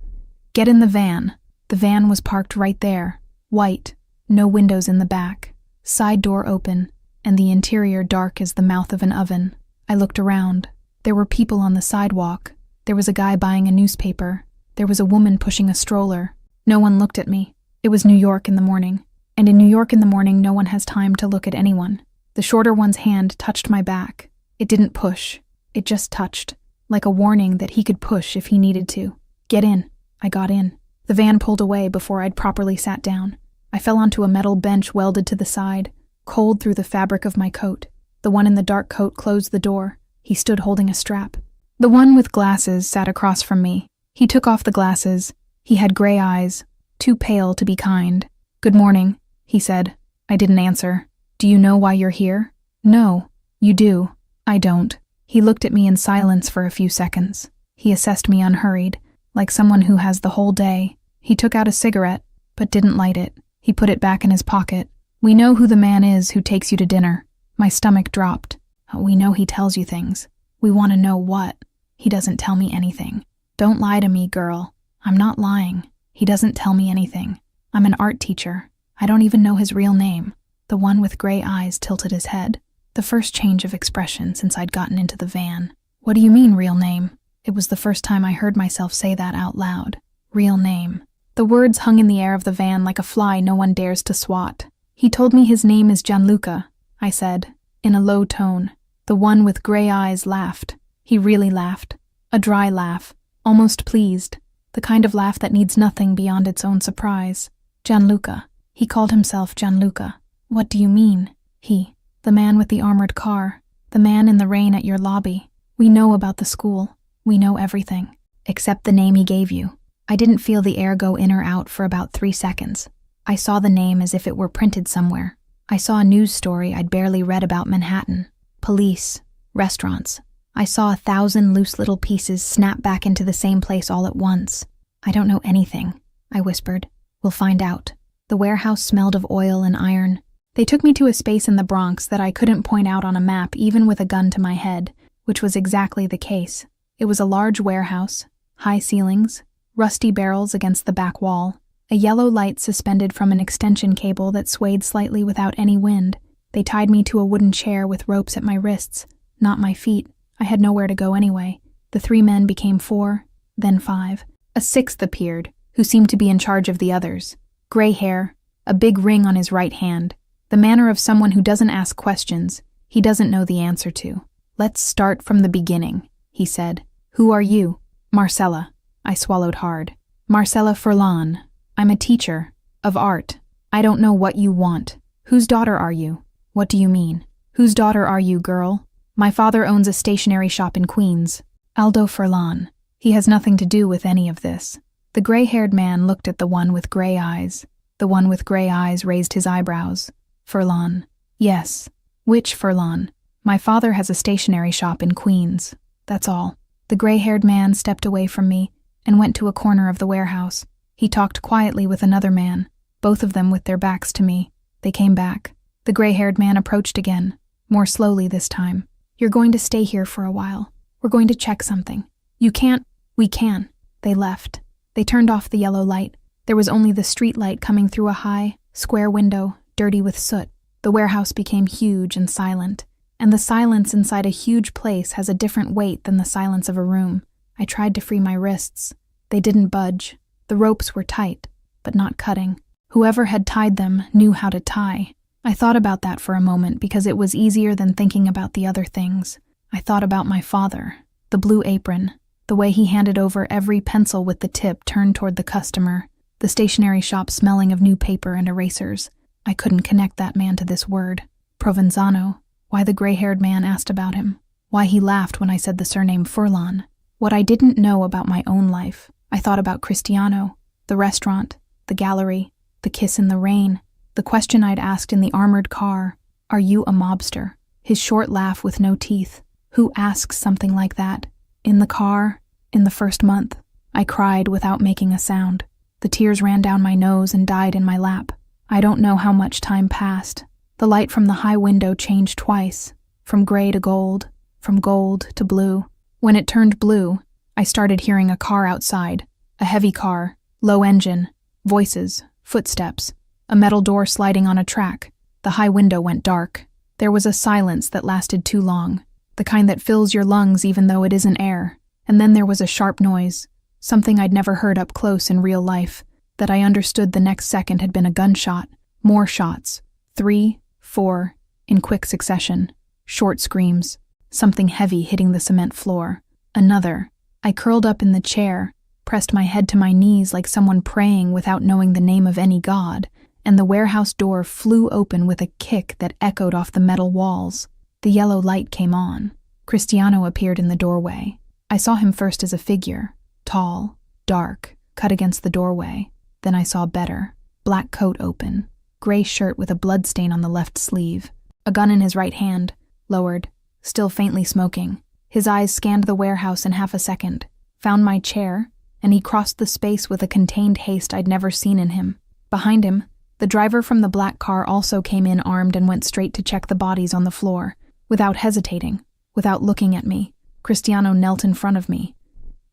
"Get in the van." The van was parked right there, white, no windows in the back, side door open, and the interior dark as the mouth of an oven. I looked around. There were people on the sidewalk. There was a guy buying a newspaper. There was a woman pushing a stroller. No one looked at me. It was New York in the morning. And in New York in the morning, no one has time to look at anyone. The shorter one's hand touched my back. It didn't push. It just touched, like a warning that he could push if he needed to. "Get in." I got in. The van pulled away before I'd properly sat down. I fell onto a metal bench welded to the side, cold through the fabric of my coat. The one in the dark coat closed the door. He stood holding a strap. The one with glasses sat across from me. He took off the glasses. He had gray eyes, too pale to be kind. "Good morning," he said. I didn't answer. "Do you know why you're here?" "No." "You do." "I don't." He looked at me in silence for a few seconds. He assessed me unhurried, like someone who has the whole day. He took out a cigarette, but didn't light it. He put it back in his pocket. We know who the man is who takes you to dinner. My stomach dropped. We know he tells you things. We want to know what. He doesn't tell me anything. Don't lie to me, girl. I'm not lying. He doesn't tell me anything. I'm an art teacher. I don't even know his real name. The one with gray eyes tilted his head. The first change of expression since I'd gotten into the van. What do you mean, real name? It was the first time I heard myself say that out loud. Real name. The words hung in the air of the van like a fly no one dares to swat. He told me his name is Gianluca, I said, in a low tone. The one with gray eyes laughed. He really laughed. A dry laugh, almost pleased. The kind of laugh that needs nothing beyond its own surprise. Gianluca. He called himself Gianluca. What do you mean? He. The man with the armored car. The man in the rain at your lobby. We know about the school. We know everything. Except the name he gave you. I didn't feel the air go in or out for about 3 seconds. I saw the name as if it were printed somewhere. I saw a news story I'd barely read about Manhattan. Police. Restaurants. I saw 1,000 loose little pieces snap back into the same place all at once. I don't know anything, I whispered. We'll find out. The warehouse smelled of oil and iron. They took me to a space in the Bronx that I couldn't point out on a map even with a gun to my head, which was exactly the case. It was a large warehouse, high ceilings, rusty barrels against the back wall, a yellow light suspended from an extension cable that swayed slightly without any wind. They tied me to a wooden chair with ropes at my wrists, not my feet. I had nowhere to go anyway. The 3 men became 4, then 5. A 6th appeared, who seemed to be in charge of the others. Gray hair, a big ring on his right hand, the manner of someone who doesn't ask questions he doesn't know the answer to. Let's start from the beginning, he said. Who are you? Marcella. I swallowed hard. Marcella Furlan. I'm a teacher. Of art. I don't know what you want. Whose daughter are you? What do you mean? Whose daughter are you, girl? My father owns a stationery shop in Queens. Aldo Furlan. He has nothing to do with any of this. The gray-haired man looked at the one with gray eyes. The one with gray eyes raised his eyebrows. Furlan. Yes. Which Furlan? My father has a stationery shop in Queens. That's all. The gray-haired man stepped away from me and went to a corner of the warehouse. He talked quietly with another man, both of them with their backs to me. They came back. The gray-haired man approached again, more slowly this time. You're going to stay here for a while. We're going to check something. You can't. We can. They left. They turned off the yellow light. There was only the street light coming through a high, square window, dirty with soot. The warehouse became huge and silent, and the silence inside a huge place has a different weight than the silence of a room. I tried to free my wrists. They didn't budge. The ropes were tight, but not cutting. Whoever had tied them knew how to tie. I thought about that for a moment because it was easier than thinking about the other things. I thought about my father, the blue apron, the way he handed over every pencil with the tip turned toward the customer, the stationery shop smelling of new paper and erasers. I couldn't connect that man to this word. Provenzano. Why the gray-haired man asked about him. Why he laughed when I said the surname Furlan. What I didn't know about my own life. I thought about Cristiano, the restaurant, the gallery, the kiss in the rain, the question I'd asked in the armored car. Are you a mobster? His short laugh with no teeth. Who asks something like that? In the car, in the first month. I cried without making a sound. The tears ran down my nose and died in my lap. I don't know how much time passed. The light from the high window changed twice, from gray to gold, from gold to blue. When it turned blue, I started hearing a car outside, a heavy car, low engine, voices, footsteps, a metal door sliding on a track. The high window went dark. There was a silence that lasted too long, the kind that fills your lungs even though it isn't air. And then there was a sharp noise, something I'd never heard up close in real life, that I understood the next second had been a gunshot. More shots. 3, 4, in quick succession. Short screams. Something heavy hitting the cement floor. Another. I curled up in the chair, pressed my head to my knees like someone praying without knowing the name of any god, and the warehouse door flew open with a kick that echoed off the metal walls. The yellow light came on. Cristiano appeared in the doorway. I saw him first as a figure, tall, dark, cut against the doorway. Then I saw better. Black coat open, gray shirt with a bloodstain on the left sleeve, a gun in his right hand, lowered, still faintly smoking. His eyes scanned the warehouse in half a second, found my chair, and he crossed the space with a contained haste I'd never seen in him. Behind him, The driver from the black car also came in armed and went straight to check the bodies on the floor. Without hesitating, without looking at me, Cristiano knelt in front of me.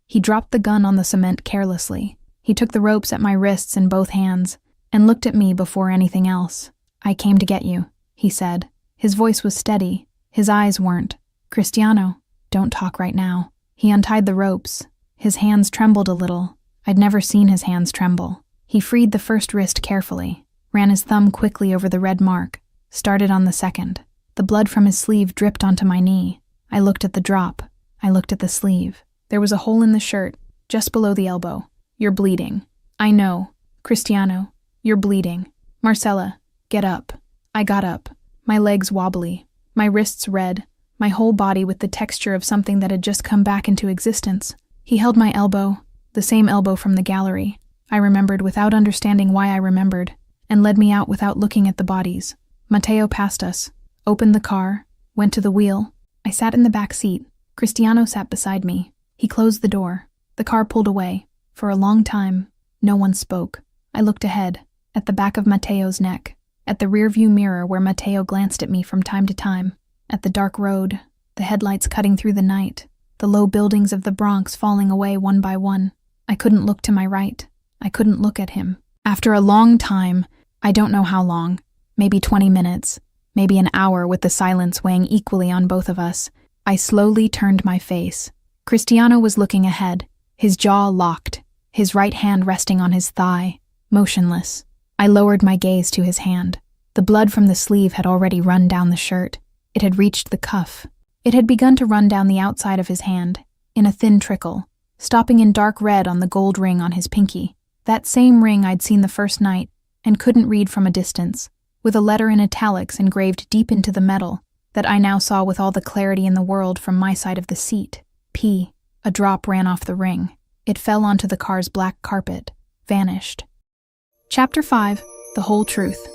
He dropped the gun on the cement carelessly. He took the ropes at my wrists in both hands and looked at me before anything else. "I came to get you," he said. His voice was steady. His eyes weren't. "Cristiano, don't talk right now." He untied the ropes. His hands trembled a little. I'd never seen his hands tremble. He freed the first wrist carefully, ran his thumb quickly over the red mark, started on the second. The blood from his sleeve dripped onto my knee. I looked at the drop. I looked at the sleeve. There was a hole in the shirt, just below the elbow. "You're bleeding." "I know. Cristiano, you're bleeding." "Marcella, get up." I got up, my legs wobbly, my wrists red, my whole body with the texture of something that had just come back into existence. He held my elbow, the same elbow from the gallery. I remembered without understanding why I remembered, and led me out without looking at the bodies. Matteo passed us, opened the car, went to the wheel. I sat in the back seat. Cristiano sat beside me. He closed the door. The car pulled away. For a long time, no one spoke. I looked ahead, at the back of Matteo's neck, at the rearview mirror where Matteo glanced at me from time to time, at the dark road, the headlights cutting through the night, the low buildings of the Bronx falling away one by one. I couldn't look to my right. I couldn't look at him. After a long time, I don't know how long, maybe 20 minutes, maybe an hour with the silence weighing equally on both of us, I slowly turned my face. Cristiano was looking ahead, his jaw locked, his right hand resting on his thigh, motionless. I lowered my gaze to his hand. The blood from the sleeve had already run down the shirt. It had reached the cuff. It had begun to run down the outside of his hand, in a thin trickle, stopping in dark red on the gold ring on his pinky. That same ring I'd seen the first night and couldn't read from a distance, with a letter in italics engraved deep into the metal that I now saw with all the clarity in the world from my side of the seat. P. A drop ran off the ring. It fell onto the car's black carpet, vanished. Chapter 5. The Whole Truth.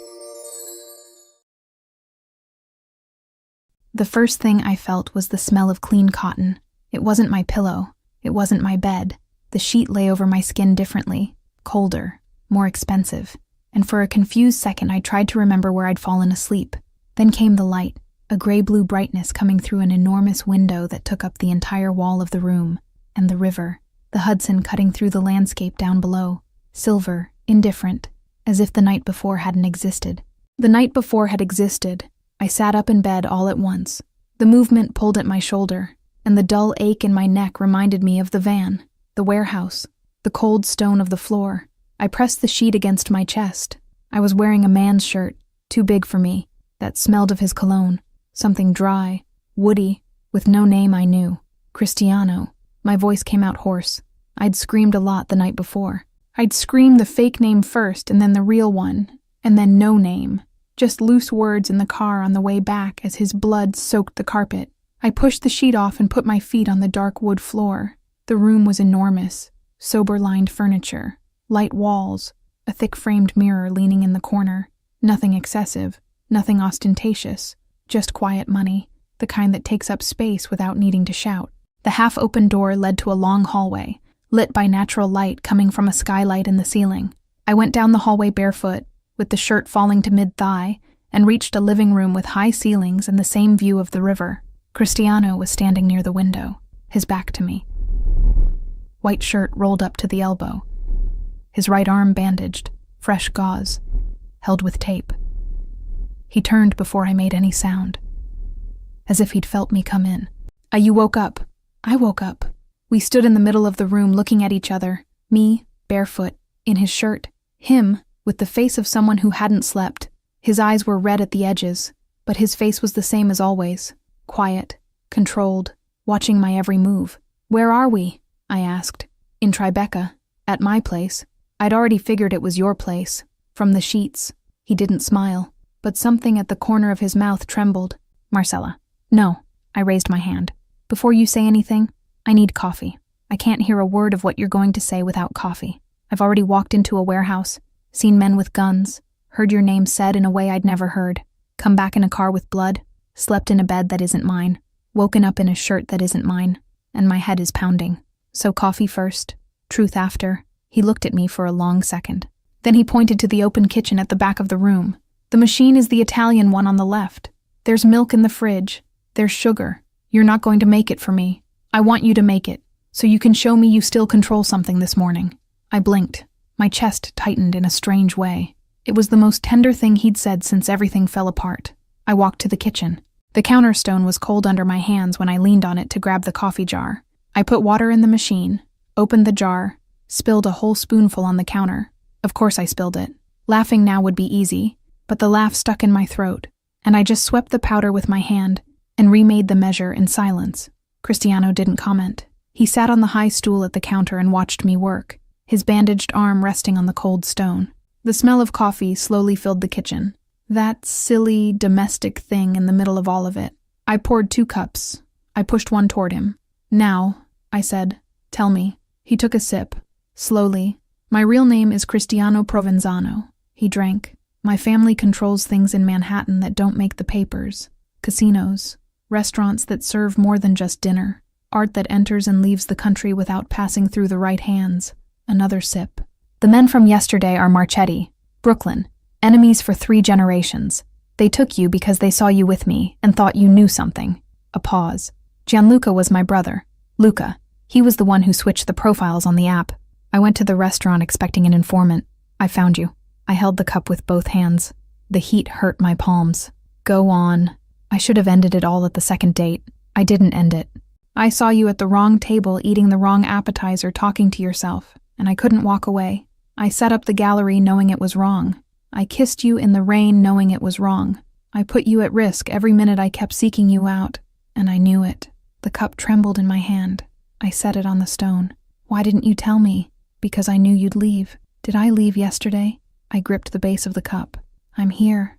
The first thing I felt was the smell of clean cotton. It wasn't my pillow. It wasn't my bed. The sheet lay over my skin differently, colder, more expensive, and for a confused second I tried to remember where I'd fallen asleep. Then came the light, a gray-blue brightness coming through an enormous window that took up the entire wall of the room, and the river, the Hudson cutting through the landscape down below, silver, indifferent, as if the night before hadn't existed. The night before had existed. I sat up in bed all at once. The movement pulled at my shoulder, and the dull ache in my neck reminded me of the van, the warehouse, the cold stone of the floor. I pressed the sheet against my chest. I was wearing a man's shirt, too big for me, that smelled of his cologne, something dry, woody, with no name I knew. Cristiano. My voice came out hoarse. I'd screamed a lot the night before. I'd screamed the fake name first and then the real one, and then no name. Just loose words in the car on the way back as his blood soaked the carpet. I pushed the sheet off and put my feet on the dark wood floor. The room was enormous, sober-lined furniture, light walls, a thick-framed mirror leaning in the corner. Nothing excessive, nothing ostentatious, just quiet money, the kind that takes up space without needing to shout. The half-open door led to a long hallway, lit by natural light coming from a skylight in the ceiling. I went down the hallway barefoot, with the shirt falling to mid-thigh, and reached a living room with high ceilings and the same view of the river. Cristiano was standing near the window, his back to me. White shirt rolled up to the elbow. His right arm bandaged, fresh gauze, held with tape. He turned before I made any sound, as if he'd felt me come in. You woke up." I woke up. We stood in the middle of the room looking at each other, me, barefoot, in his shirt, him, with the face of someone who hadn't slept. His eyes were red at the edges, but his face was the same as always, quiet, controlled, watching my every move. "Where are we?" I asked. "In Tribeca, at my place." I'd already figured it was your place, from the sheets. He didn't smile, but something at the corner of his mouth trembled. "Marcella." "No." I raised my hand. "Before you say anything, I need coffee. I can't hear a word of what you're going to say without coffee. I've already walked into a warehouse, seen men with guns, heard your name said in a way I'd never heard, come back in a car with blood, slept in a bed that isn't mine, woken up in a shirt that isn't mine, and my head is pounding. So coffee first, truth after." He looked at me for a long second. Then he pointed to the open kitchen at the back of the room. "The machine is the Italian one on the left. There's milk in the fridge. There's sugar. You're not going to make it for me. I want you to make it, so you can show me you still control something this morning." I blinked. My chest tightened in a strange way. It was the most tender thing he'd said since everything fell apart. I walked to the kitchen. The counter stone was cold under my hands when I leaned on it to grab the coffee jar. I put water in the machine, opened the jar, spilled a whole spoonful on the counter. Of course I spilled it. Laughing now would be easy, but the laugh stuck in my throat, and I just swept the powder with my hand and remade the measure in silence. Cristiano didn't comment. He sat on the high stool at the counter and watched me work, his bandaged arm resting on the cold stone. The smell of coffee slowly filled the kitchen. That silly, domestic thing in the middle of all of it. I poured 2 cups. I pushed one toward him. "Now," I said, "tell me." He took a sip. Slowly. "My real name is Cristiano Provenzano." He drank. "My family controls things in Manhattan that don't make the papers. Casinos. Restaurants that serve more than just dinner. Art that enters and leaves the country without passing through the right hands." Another sip. "The men from yesterday are Marchetti, Brooklyn, enemies for 3 generations. They took you because they saw you with me and thought you knew something." A pause. "Gianluca was my brother. Luca. He was the one who switched the profiles on the app. I went to the restaurant expecting an informant. I found you." I held the cup with both hands. The heat hurt my palms. "Go on." I should have ended it all at the second date. I didn't end it. "I saw you at the wrong table eating the wrong appetizer talking to yourself, and I couldn't walk away. I set up the gallery knowing it was wrong. I kissed you in the rain knowing it was wrong. I put you at risk every minute I kept seeking you out, and I knew it." The cup trembled in my hand. I set it on the stone. "Why didn't you tell me?" "Because I knew you'd leave." "Did I leave yesterday?" I gripped the base of the cup. I'm here,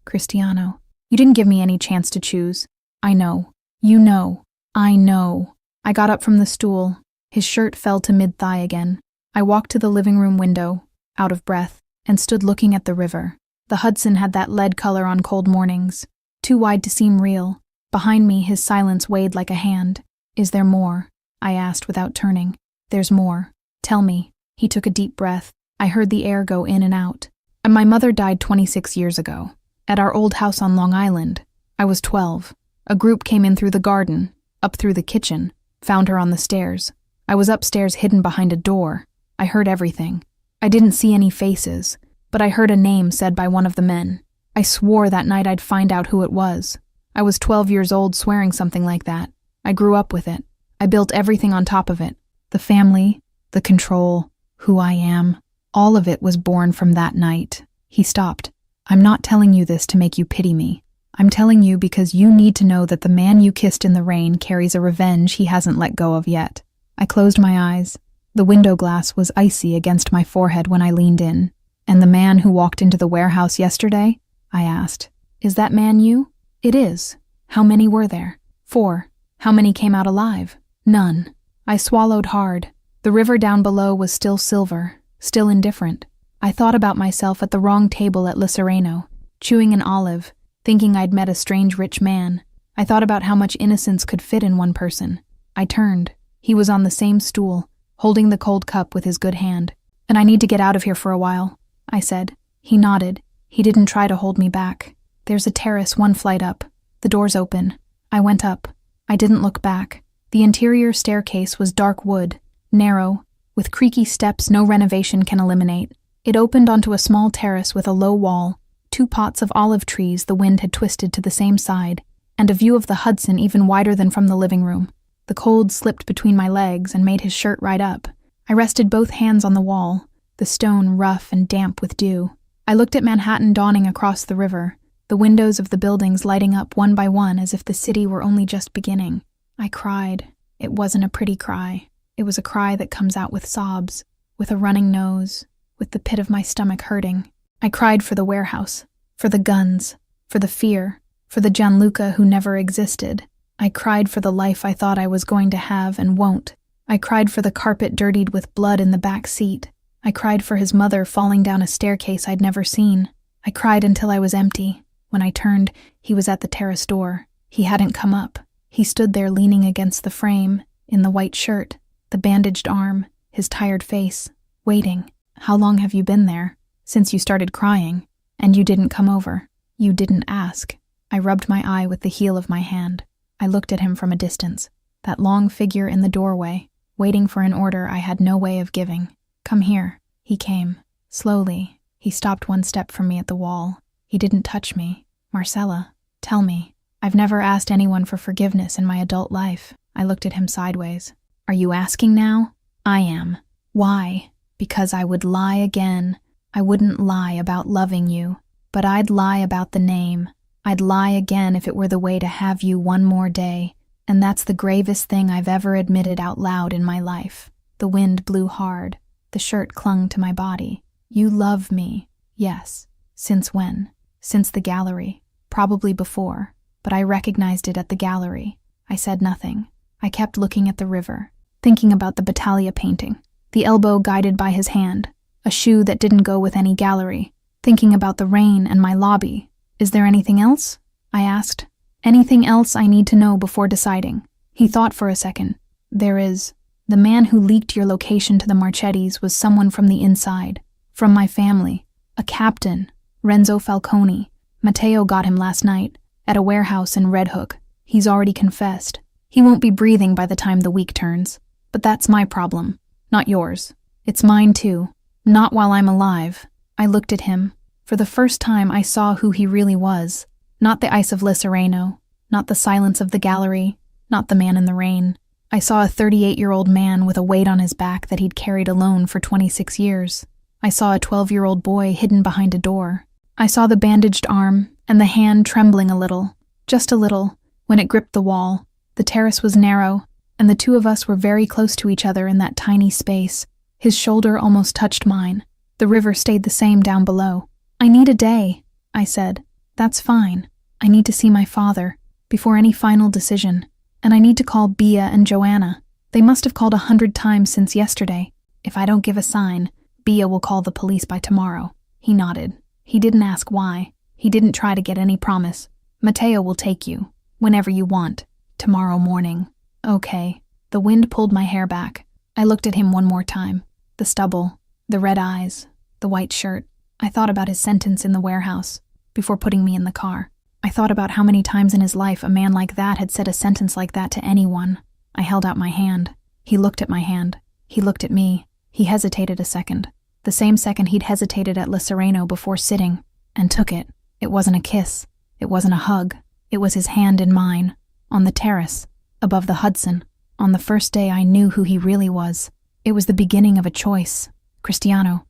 Cristiano. You didn't give me any chance to choose. I know. You know. I know." I got up from the stool. His shirt fell to mid-thigh again. I walked to the living room window, out of breath, and stood looking at the river. The Hudson had that lead color on cold mornings, too wide to seem real. Behind me, his silence weighed like a hand. "Is there more?" I asked without turning. "There's more. Tell me." He took a deep breath. I heard the air go in and out. My mother died 26 years ago, at our old house on Long Island. I was 12. A group came in through the garden, up through the kitchen, found her on the stairs. I was upstairs hidden behind a door. I heard everything. I didn't see any faces, but I heard a name said by one of the men. I swore that night I'd find out who it was. I was 12 years old swearing something like that. I grew up with it. I built everything on top of it. The family, the control, who I am. All of it was born from that night. He stopped. "I'm not telling you this to make you pity me. I'm telling you because you need to know that the man you kissed in the rain carries a revenge he hasn't let go of yet." I closed my eyes. The window glass was icy against my forehead when I leaned in. "And the man who walked into the warehouse yesterday?" I asked. "Is that man you?" "It is." "How many were there?" 4. "How many came out alive?" "None." I swallowed hard. The river down below was still silver, still indifferent. I thought about myself at the wrong table at Le Sereno, chewing an olive, thinking I'd met a strange rich man. I thought about how much innocence could fit in one person. I turned. He was on the same stool, holding the cold cup with his good hand. "And I need to get out of here for a while," I said. He nodded. He didn't try to hold me back. "There's a terrace 1 flight up. The door's open." I went up. I didn't look back. The interior staircase was dark wood, narrow, with creaky steps no renovation can eliminate. It opened onto a small terrace with a low wall, 2 pots of olive trees the wind had twisted to the same side, and a view of the Hudson even wider than from the living room. The cold slipped between my legs and made his shirt right up. I rested both hands on the wall, the stone rough and damp with dew. I looked at Manhattan dawning across the river, the windows of the buildings lighting up one by one as if the city were only just beginning. I cried. It wasn't a pretty cry. It was a cry that comes out with sobs, with a running nose, with the pit of my stomach hurting. I cried for the warehouse, for the guns, for the fear, for the Gianluca who never existed. I cried for the life I thought I was going to have and won't. I cried for the carpet dirtied with blood in the back seat. I cried for his mother falling down a staircase I'd never seen. I cried until I was empty. When I turned, he was at the terrace door. He hadn't come up. He stood there leaning against the frame, in the white shirt, the bandaged arm, his tired face, waiting, How long have you been there? Since you started crying. And you didn't come over. You didn't ask. I rubbed my eye with the heel of my hand. I looked at him from a distance. That long figure in the doorway, waiting for an order I had no way of giving. Come here. He came. Slowly. He stopped one step from me at the wall. He didn't touch me. Marcella, tell me. I've never asked anyone for forgiveness in my adult life. I looked at him sideways. Are you asking now? I am. Why? Because I would lie again. I wouldn't lie about loving you, but I'd lie about the name. I'd lie again if it were the way to have you one more day, and that's the gravest thing I've ever admitted out loud in my life. The wind blew hard. The shirt clung to my body. You love me. Yes. Since when? Since the gallery. Probably before, but I recognized it at the gallery. I said nothing. I kept looking at the river, thinking about the Battaglia painting, the elbow guided by his hand, a shoe that didn't go with any gallery, thinking about the rain and my lobby. Is there anything else? I asked. Anything else I need to know before deciding? He thought for a second. There is. The man who leaked your location to the Marchettis was someone from the inside, from my family, a captain, Renzo Falcone. Matteo got him last night, at a warehouse in Red Hook. He's already confessed. He won't be breathing by the time the week turns. But that's my problem, not yours. It's mine too. Not while I'm alive. I looked at him. For the first time I saw who he really was. Not the ice of Licereno, not the silence of the gallery, not the man in the rain. I saw a 38-year-old man with a weight on his back that he'd carried alone for 26 years. I saw a 12-year-old boy hidden behind a door. I saw the bandaged arm and the hand trembling a little, just a little, when it gripped the wall. The terrace was narrow, and the two of us were very close to each other in that tiny space. His shoulder almost touched mine. The river stayed the same down below. I need a day, I said. That's fine. I need to see my father, before any final decision. And I need to call Bea and Joanna. They must have called 100 times since yesterday. If I don't give a sign, Bea will call the police by tomorrow. He nodded. He didn't ask why. He didn't try to get any promise. Matteo will take you, whenever you want. Tomorrow morning. Okay. The wind pulled my hair back. I looked at him one more time. The stubble, the red eyes, the white shirt. I thought about his sentence in the warehouse, before putting me in the car. I thought about how many times in his life a man like that had said a sentence like that to anyone. I held out my hand. He looked at my hand. He looked at me. He hesitated a second. The same second he'd hesitated at Licereno before sitting, and took it. It wasn't a kiss. It wasn't a hug. It was his hand in mine, on the terrace, above the Hudson, on the first day I knew who he really was. It was the beginning of a choice. Cristiano.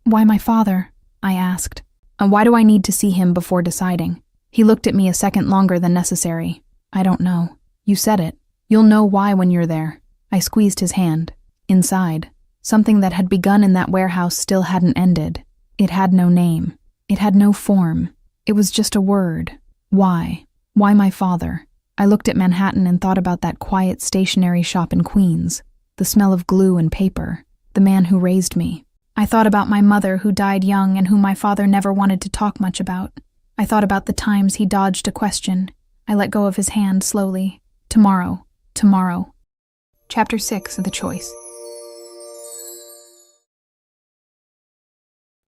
Why my father? I asked. And why do I need to see him before deciding? He looked at me a second longer than necessary. I don't know. You said it. You'll know why when you're there. I squeezed his hand. Inside. Something that had begun in that warehouse still hadn't ended. It had no name. It had no form. It was just a word. Why? Why my father? I looked at Manhattan and thought about that quiet stationery shop in Queens. The smell of glue and paper. The man who raised me. I thought about my mother who died young and whom my father never wanted to talk much about. I thought about the times he dodged a question. I let go of his hand slowly. Tomorrow. Tomorrow. Chapter 6 of The Choice.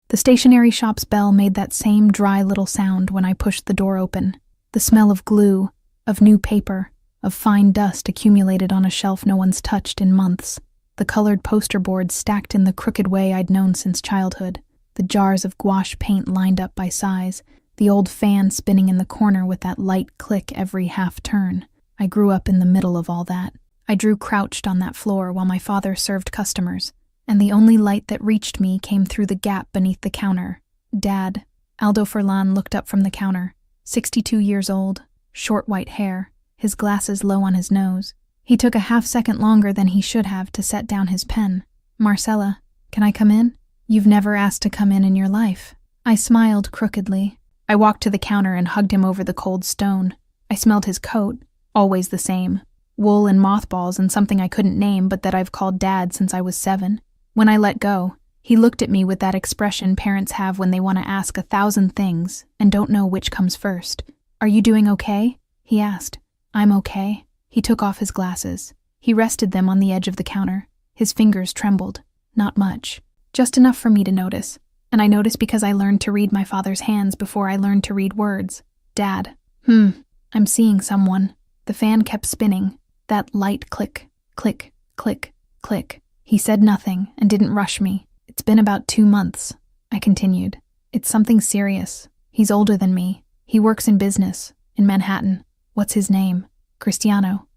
The stationery shop's bell made that same dry little sound when I pushed the door open. The smell of glue, of new paper, of fine dust accumulated on a shelf no one's touched in months. The colored poster boards stacked in the crooked way I'd known since childhood. The jars of gouache paint lined up by size. The old fan spinning in the corner with that light click every half turn. I grew up in the middle of all that. I drew crouched on that floor while my father served customers, and the only light that reached me came through the gap beneath the counter. Dad. Aldo Furlan looked up from the counter. 62 years old, short white hair, his glasses low on his nose. He took a half-second longer than he should have to set down his pen. Marcella, can I come in? You've never asked to come in your life. I smiled crookedly. I walked to the counter and hugged him over the cold stone. I smelled his coat, always the same. Wool and mothballs and something I couldn't name but that I've called Dad since I was 7. When I let go, he looked at me with that expression parents have when they want to ask 1,000 things and don't know which comes first. Are you doing okay? He asked. I'm okay. He took off his glasses. He rested them on the edge of the counter. His fingers trembled. Not much. Just enough for me to notice. And I noticed because I learned to read my father's hands before I learned to read words. Dad. I'm seeing someone. The fan kept spinning. That light click, click, click, click. He said nothing and didn't rush me. It's been about 2 months, I continued. It's something serious. He's older than me. He works in business, in Manhattan. What's his name? Cristiano,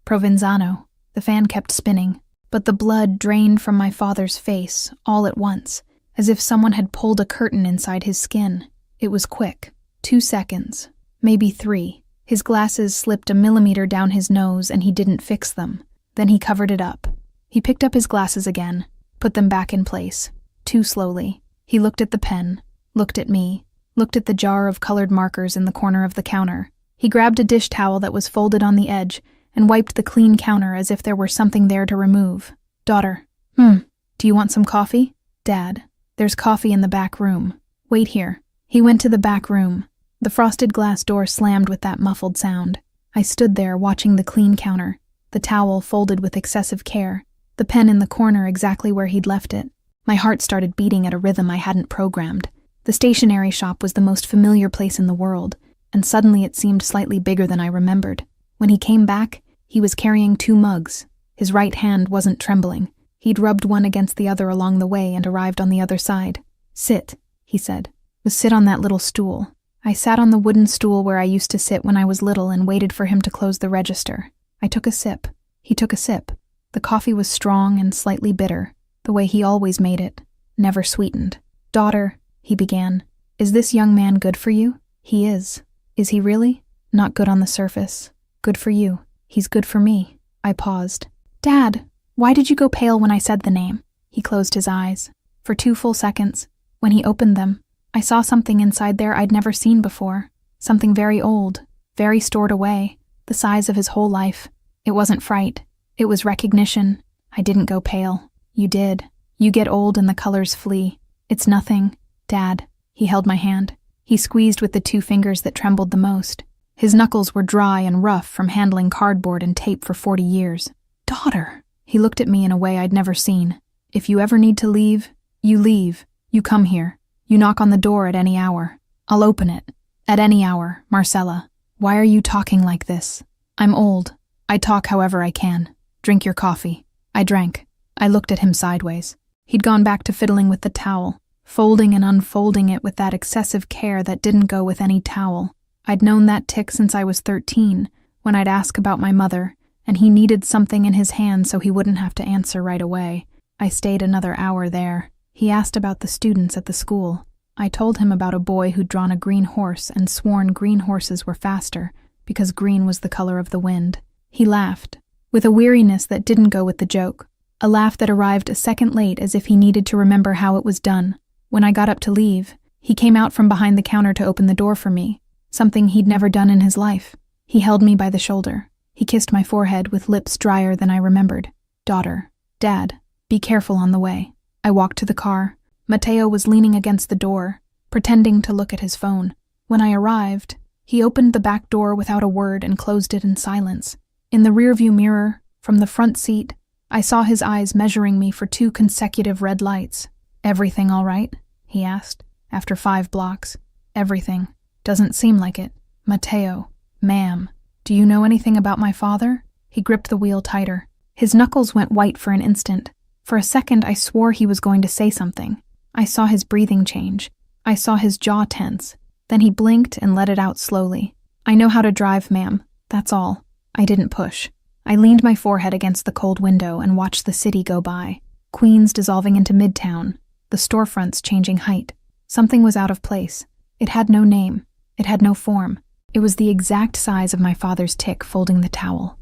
Provenzano. The fan kept spinning, but the blood drained from my father's face all at once, as if someone had pulled a curtain inside his skin. It was quick. 2 seconds, maybe 3. His glasses slipped a millimeter down his nose and he didn't fix them. Then he covered it up. He picked up his glasses again, put them back in place. Too slowly. He looked at the pen, looked at me, looked at the jar of colored markers in the corner of the counter. He grabbed a dish towel that was folded on the edge and wiped the clean counter as if there were something there to remove. Daughter. Do you want some coffee? Dad. There's coffee in the back room. Wait here. He went to the back room. The frosted glass door slammed with that muffled sound. I stood there watching the clean counter, the towel folded with excessive care, the pen in the corner exactly where he'd left it. My heart started beating at a rhythm I hadn't programmed. The stationery shop was the most familiar place in the world, and suddenly it seemed slightly bigger than I remembered. When he came back, he was carrying 2 mugs. His right hand wasn't trembling. He'd rubbed one against the other along the way and arrived on the other side. Sit, he said. Sit on that little stool. I sat on the wooden stool where I used to sit when I was little and waited for him to close the register. I took a sip. He took a sip. The coffee was strong and slightly bitter, the way he always made it, never sweetened. Daughter, he began, is this young man good for you? He is. Is he really? Not good on the surface. Good for you. He's good for me. I paused. Dad, why did you go pale when I said the name? He closed his eyes. For 2 full seconds. When he opened them, I saw something inside there I'd never seen before. Something very old, very stored away, the size of his whole life. It wasn't fright. It was recognition. I didn't go pale. You did. You get old and the colors flee. It's nothing, Dad. He held my hand. He squeezed with the 2 fingers that trembled the most. His knuckles were dry and rough from handling cardboard and tape for 40 years. Daughter. He looked at me in a way I'd never seen. If you ever need to leave, you leave. You come here. You knock on the door at any hour. I'll open it. At any hour, Marcella. Why are you talking like this? I'm old. I talk however I can. Drink your coffee. I drank. I looked at him sideways. He'd gone back to fiddling with the towel, folding and unfolding it with that excessive care that didn't go with any towel. I'd known that tic since I was 13, when I'd ask about my mother, and he needed something in his hand so he wouldn't have to answer right away. I stayed another hour there. He asked about the students at the school. I told him about a boy who'd drawn a green horse and sworn green horses were faster, because green was the color of the wind. He laughed, with a weariness that didn't go with the joke, a laugh that arrived a second late as if he needed to remember how it was done. When I got up to leave, he came out from behind the counter to open the door for me, something he'd never done in his life. He held me by the shoulder. He kissed my forehead with lips drier than I remembered. Daughter, Dad, be careful on the way. I walked to the car. Matteo was leaning against the door, pretending to look at his phone. When I arrived, he opened the back door without a word and closed it in silence. In the rearview mirror, from the front seat, I saw his eyes measuring me for 2 consecutive red lights. Everything all right? He asked, after 5 blocks. Everything. Doesn't seem like it. Matteo, ma'am, do you know anything about my father? He gripped the wheel tighter. His knuckles went white for an instant. For a second, I swore he was going to say something. I saw his breathing change. I saw his jaw tense. Then he blinked and let it out slowly. I know how to drive, ma'am. That's all. I didn't push. I leaned my forehead against the cold window and watched the city go by. Queens dissolving into Midtown. The storefronts changing height. Something was out of place. It had no name. It had no form. It was the exact size of my father's tic folding the towel.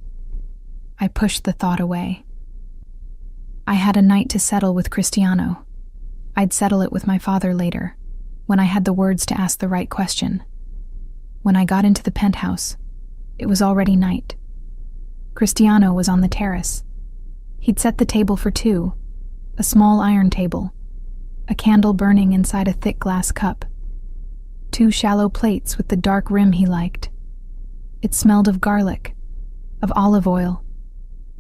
I pushed the thought away. I had a night to settle with Cristiano. I'd settle it with my father later, when I had the words to ask the right question. When I got into the penthouse, it was already night. Cristiano was on the terrace. He'd set the table for 2, a small iron table, a candle burning inside a thick glass cup, 2 shallow plates with the dark rim he liked. It smelled of garlic, of olive oil,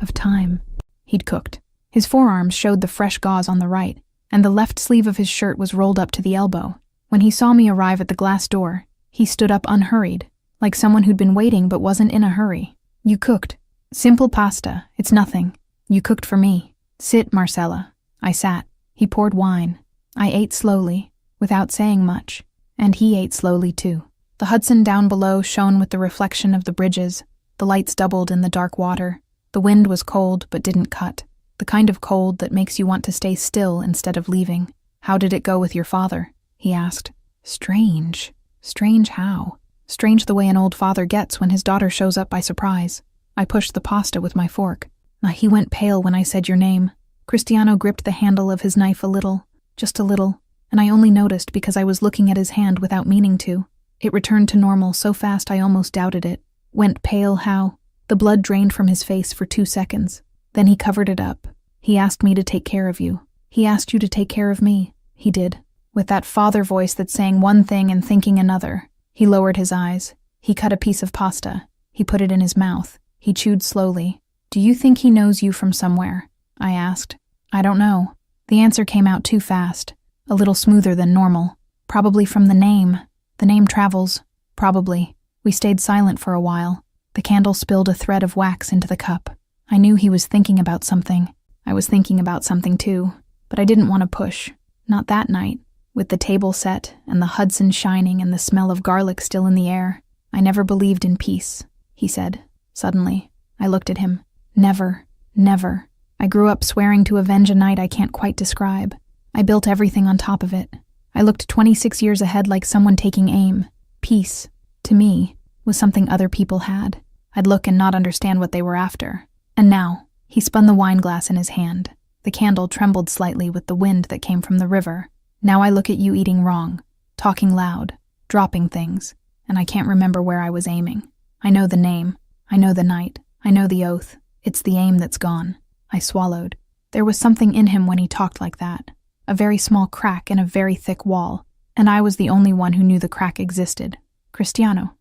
of thyme. He'd cooked. His forearms showed the fresh gauze on the right, and the left sleeve of his shirt was rolled up to the elbow. When he saw me arrive at the glass door, he stood up unhurried, like someone who'd been waiting but wasn't in a hurry. "You cooked." "Simple pasta, it's nothing." "You cooked for me." "Sit, Marcella." I sat. He poured wine. I ate slowly, without saying much, and he ate slowly too. The Hudson down below shone with the reflection of the bridges. The lights doubled in the dark water. The wind was cold but didn't cut, the kind of cold that makes you want to stay still instead of leaving. "How did it go with your father?" he asked. Strange. Strange how? Strange the way an old father gets when his daughter shows up by surprise. I pushed the pasta with my fork. He went pale when I said your name. Cristiano gripped the handle of his knife a little, just a little, and I only noticed because I was looking at his hand without meaning to. It returned to normal so fast I almost doubted it. Went pale how? The blood drained from his face for 2 seconds. Then he covered it up. "He asked me to take care of you. He asked you to take care of me." He did. With that father voice that's saying one thing and thinking another. He lowered his eyes. He cut a piece of pasta. He put it in his mouth. He chewed slowly. "Do you think he knows you from somewhere?" I asked. "I don't know." The answer came out too fast, a little smoother than normal. "Probably from the name. The name travels. Probably." We stayed silent for a while. The candle spilled a thread of wax into the cup. I knew he was thinking about something. I was thinking about something too, but I didn't want to push. Not that night. With the table set, and the Hudson shining and the smell of garlic still in the air. "I never believed in peace," he said, suddenly. I looked at him. "Never, never. I grew up swearing to avenge a night I can't quite describe. I built everything on top of it. I looked 26 years ahead like someone taking aim. Peace, to me, was something other people had. I'd look and not understand what they were after. And now," he spun the wine glass in his hand. The candle trembled slightly with the wind that came from the river. "Now I look at you eating wrong, talking loud, dropping things, and I can't remember where I was aiming. I know the name, I know the night, I know the oath. It's the aim that's gone." I swallowed. There was something in him when he talked like that. A very small crack in a very thick wall, and I was the only one who knew the crack existed. "Cristiano."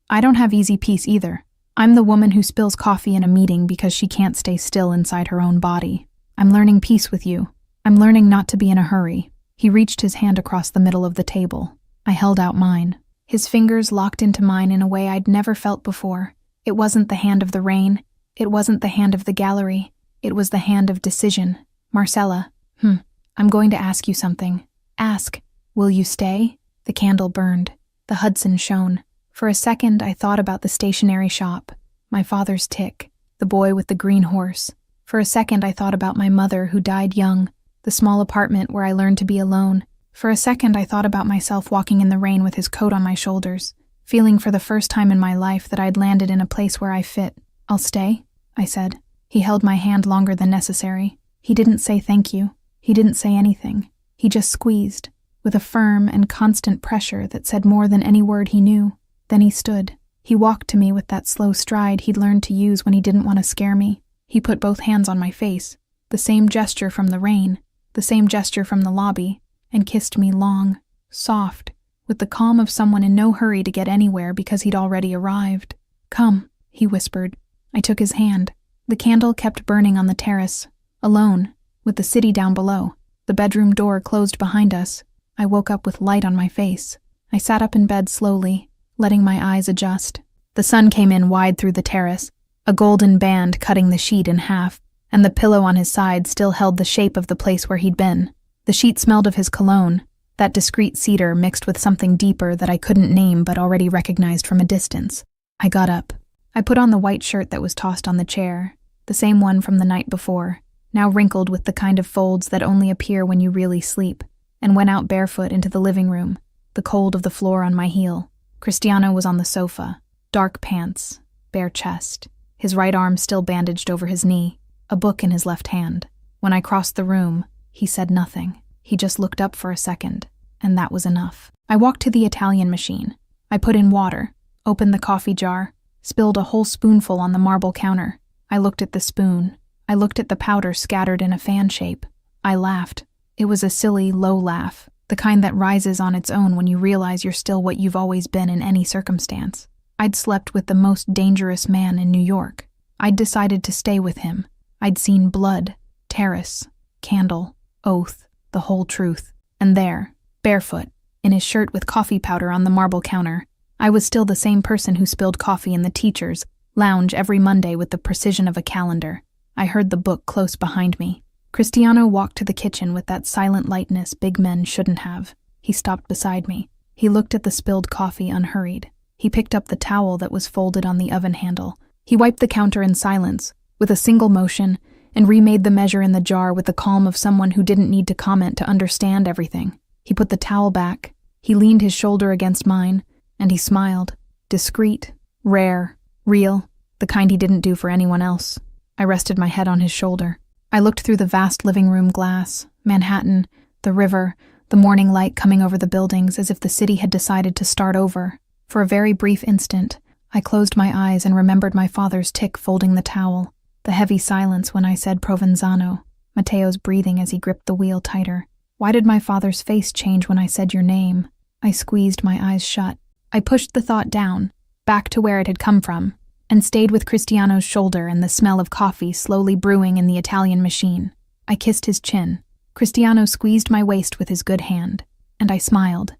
I don't have easy peace either. I'm the woman who spills coffee in a meeting because she can't stay still inside her own body. I'm learning peace with you. I'm learning not to be in a hurry." He reached his hand across the middle of the table. I held out mine. His fingers locked into mine in a way I'd never felt before. It wasn't the hand of the rain. It wasn't the hand of the gallery. It was the hand of decision. "Marcella, I'm going to ask you something." "Ask." "Will you stay?" The candle burned. The Hudson shone. For a second, I thought about the stationery shop, my father's tick, the boy with the green horse. For a second, I thought about my mother who died young, the small apartment where I learned to be alone. For a second, I thought about myself walking in the rain with his coat on my shoulders, feeling for the first time in my life that I'd landed in a place where I fit. "I'll stay," I said. He held my hand longer than necessary. He didn't say thank you. He didn't say anything. He just squeezed, with a firm and constant pressure that said more than any word he knew. Then he stood. He walked to me with that slow stride he'd learned to use when he didn't want to scare me. He put both hands on my face, the same gesture from the rain, the same gesture from the lobby, and kissed me long, soft, with the calm of someone in no hurry to get anywhere because he'd already arrived. "Come," he whispered. I took his hand. The candle kept burning on the terrace, alone, with the city down below. The bedroom door closed behind us. I woke up with light on my face. I sat up in bed slowly, letting my eyes adjust. The sun came in wide through the terrace, a golden band cutting the sheet in half, and the pillow on his side still held the shape of the place where he'd been. The sheet smelled of his cologne, that discreet cedar mixed with something deeper that I couldn't name but already recognized from a distance. I got up. I put on the white shirt that was tossed on the chair, the same one from the night before, now wrinkled with the kind of folds that only appear when you really sleep, and went out barefoot into the living room, the cold of the floor on my heel. Cristiano was on the sofa, dark pants, bare chest, his right arm still bandaged over his knee, a book in his left hand. When I crossed the room, he said nothing. He just looked up for a second, and that was enough. I walked to the Italian machine. I put in water, opened the coffee jar, spilled a whole spoonful on the marble counter. I looked at the spoon. I looked at the powder scattered in a fan shape. I laughed. It was a silly, low laugh, the kind that rises on its own when you realize you're still what you've always been in any circumstance. I'd slept with the most dangerous man in New York. I'd decided to stay with him. I'd seen blood, Terrace, candle, oath, the whole truth. And there, barefoot, in his shirt with coffee powder on the marble counter, I was still the same person who spilled coffee in the teachers' lounge every Monday with the precision of a calendar. I heard the book close behind me. Cristiano walked to the kitchen with that silent lightness big men shouldn't have. He stopped beside me. He looked at the spilled coffee unhurried. He picked up the towel that was folded on the oven handle. He wiped the counter in silence, with a single motion, and remade the measure in the jar with the calm of someone who didn't need to comment to understand everything. He put the towel back. He leaned his shoulder against mine, and he smiled. Discreet, rare, real, the kind he didn't do for anyone else. I rested my head on his shoulder. I looked through the vast living room glass, Manhattan, the river, the morning light coming over the buildings as if the city had decided to start over. For a very brief instant, I closed my eyes and remembered my father's tick folding the towel, the heavy silence when I said Provenzano, Matteo's breathing as he gripped the wheel tighter. Why did my father's face change when I said your name? I squeezed my eyes shut. I pushed the thought down, back to where it had come from, and stayed with Cristiano's shoulder and the smell of coffee slowly brewing in the Italian machine. I kissed his chin. Cristiano squeezed my waist with his good hand, and I smiled.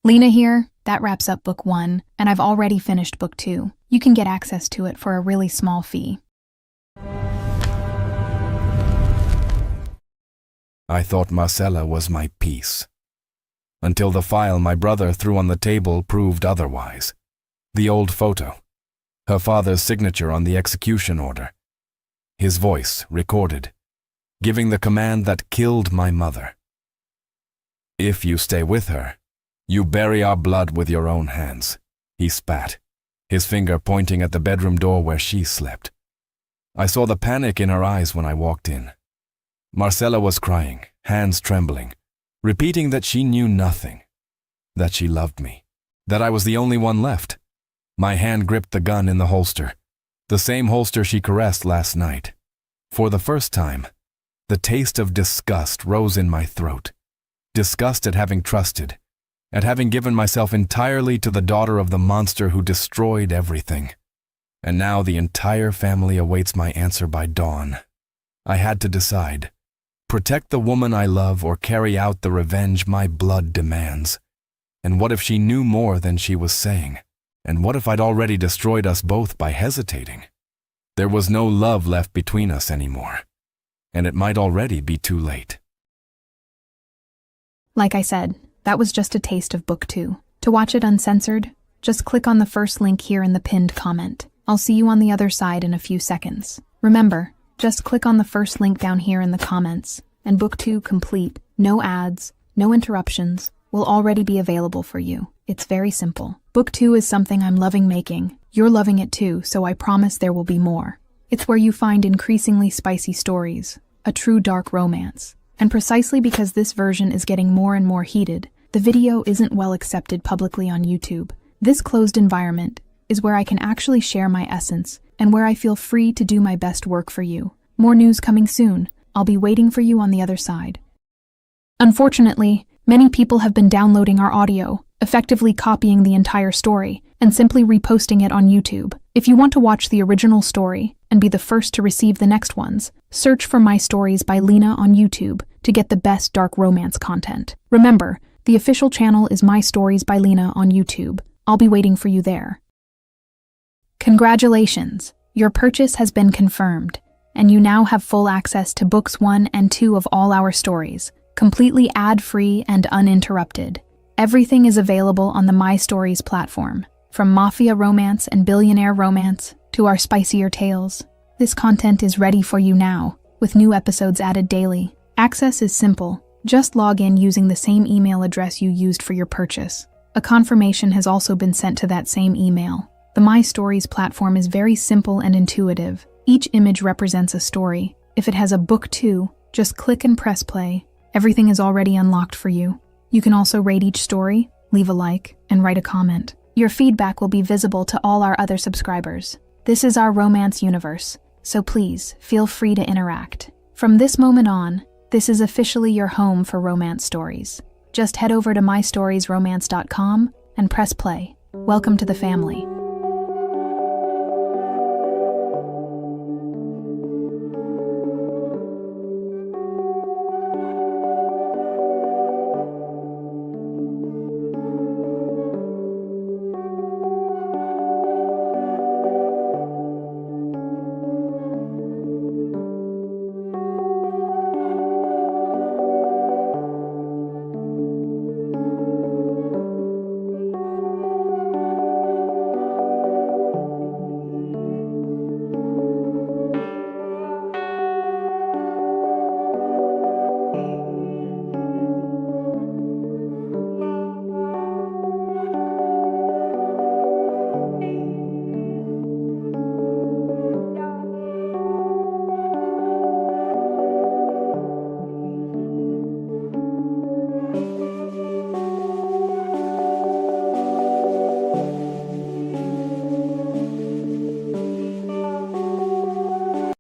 Lena here, that wraps up book 1, and I've already finished book 2. You can get access to it for a really small fee. I thought Marcella was my piece, until the file my brother threw on the table proved otherwise. The old photo, her father's signature on the execution order, his voice recorded, giving the command that killed my mother. If you stay with her, you bury our blood with your own hands, he spat, his finger pointing at the bedroom door where she slept. I saw the panic in her eyes when I walked in. Marcella was crying, hands trembling, repeating that she knew nothing, that she loved me, that I was the only one left. My hand gripped the gun in the holster, the same holster she caressed last night. For the first time, the taste of disgust rose in my throat. Disgust at having trusted, at having given myself entirely to the daughter of the monster who destroyed everything. And now the entire family awaits my answer by dawn. I had to decide. Protect the woman I love or carry out the revenge my blood demands. And what if she knew more than she was saying? And what if I'd already destroyed us both by hesitating? There was no love left between us anymore, and it might already be too late. Like I said, that was just a taste of book 2. To watch it uncensored, just click on the first link here in the pinned comment. I'll see you on the other side in a few seconds. Remember, just click on the first link down here in the comments, and book 2 complete, no ads, no interruptions, will already be available for you. It's very simple. Book 2 is something I'm loving making. You're loving it too, so I promise there will be more. It's where you find increasingly spicy stories, a true dark romance. And precisely because this version is getting more and more heated, the video isn't well accepted publicly on YouTube. This closed environment is where I can actually share my essence and where I feel free to do my best work for you. More news coming soon. I'll be waiting for you on the other side. Unfortunately, many people have been downloading our audio, effectively copying the entire story, and simply reposting it on YouTube. If you want to watch the original story and be the first to receive the next ones, search for My Stories by Lena on YouTube to get the best dark romance content. Remember, the official channel is My Stories by Lena on YouTube. I'll be waiting for you there. Congratulations! Your purchase has been confirmed, and you now have full access to books 1 and 2 of all our stories, completely ad-free and uninterrupted. Everything is available on the My Stories platform, from Mafia romance and billionaire romance to our spicier tales. This content is ready for you now, with new episodes added daily. Access is simple. Just log in using the same email address you used for your purchase. A confirmation has also been sent to that same email. The My Stories platform is very simple and intuitive. Each image represents a story. If it has a book 2, just click and press play. Everything is already unlocked for you. You can also rate each story, leave a like, and write a comment. Your feedback will be visible to all our other subscribers. This is our romance universe, so please feel free to interact. From this moment on, this is officially your home for romance stories. Just head over to mystoriesromance.com and press play. Welcome to the family.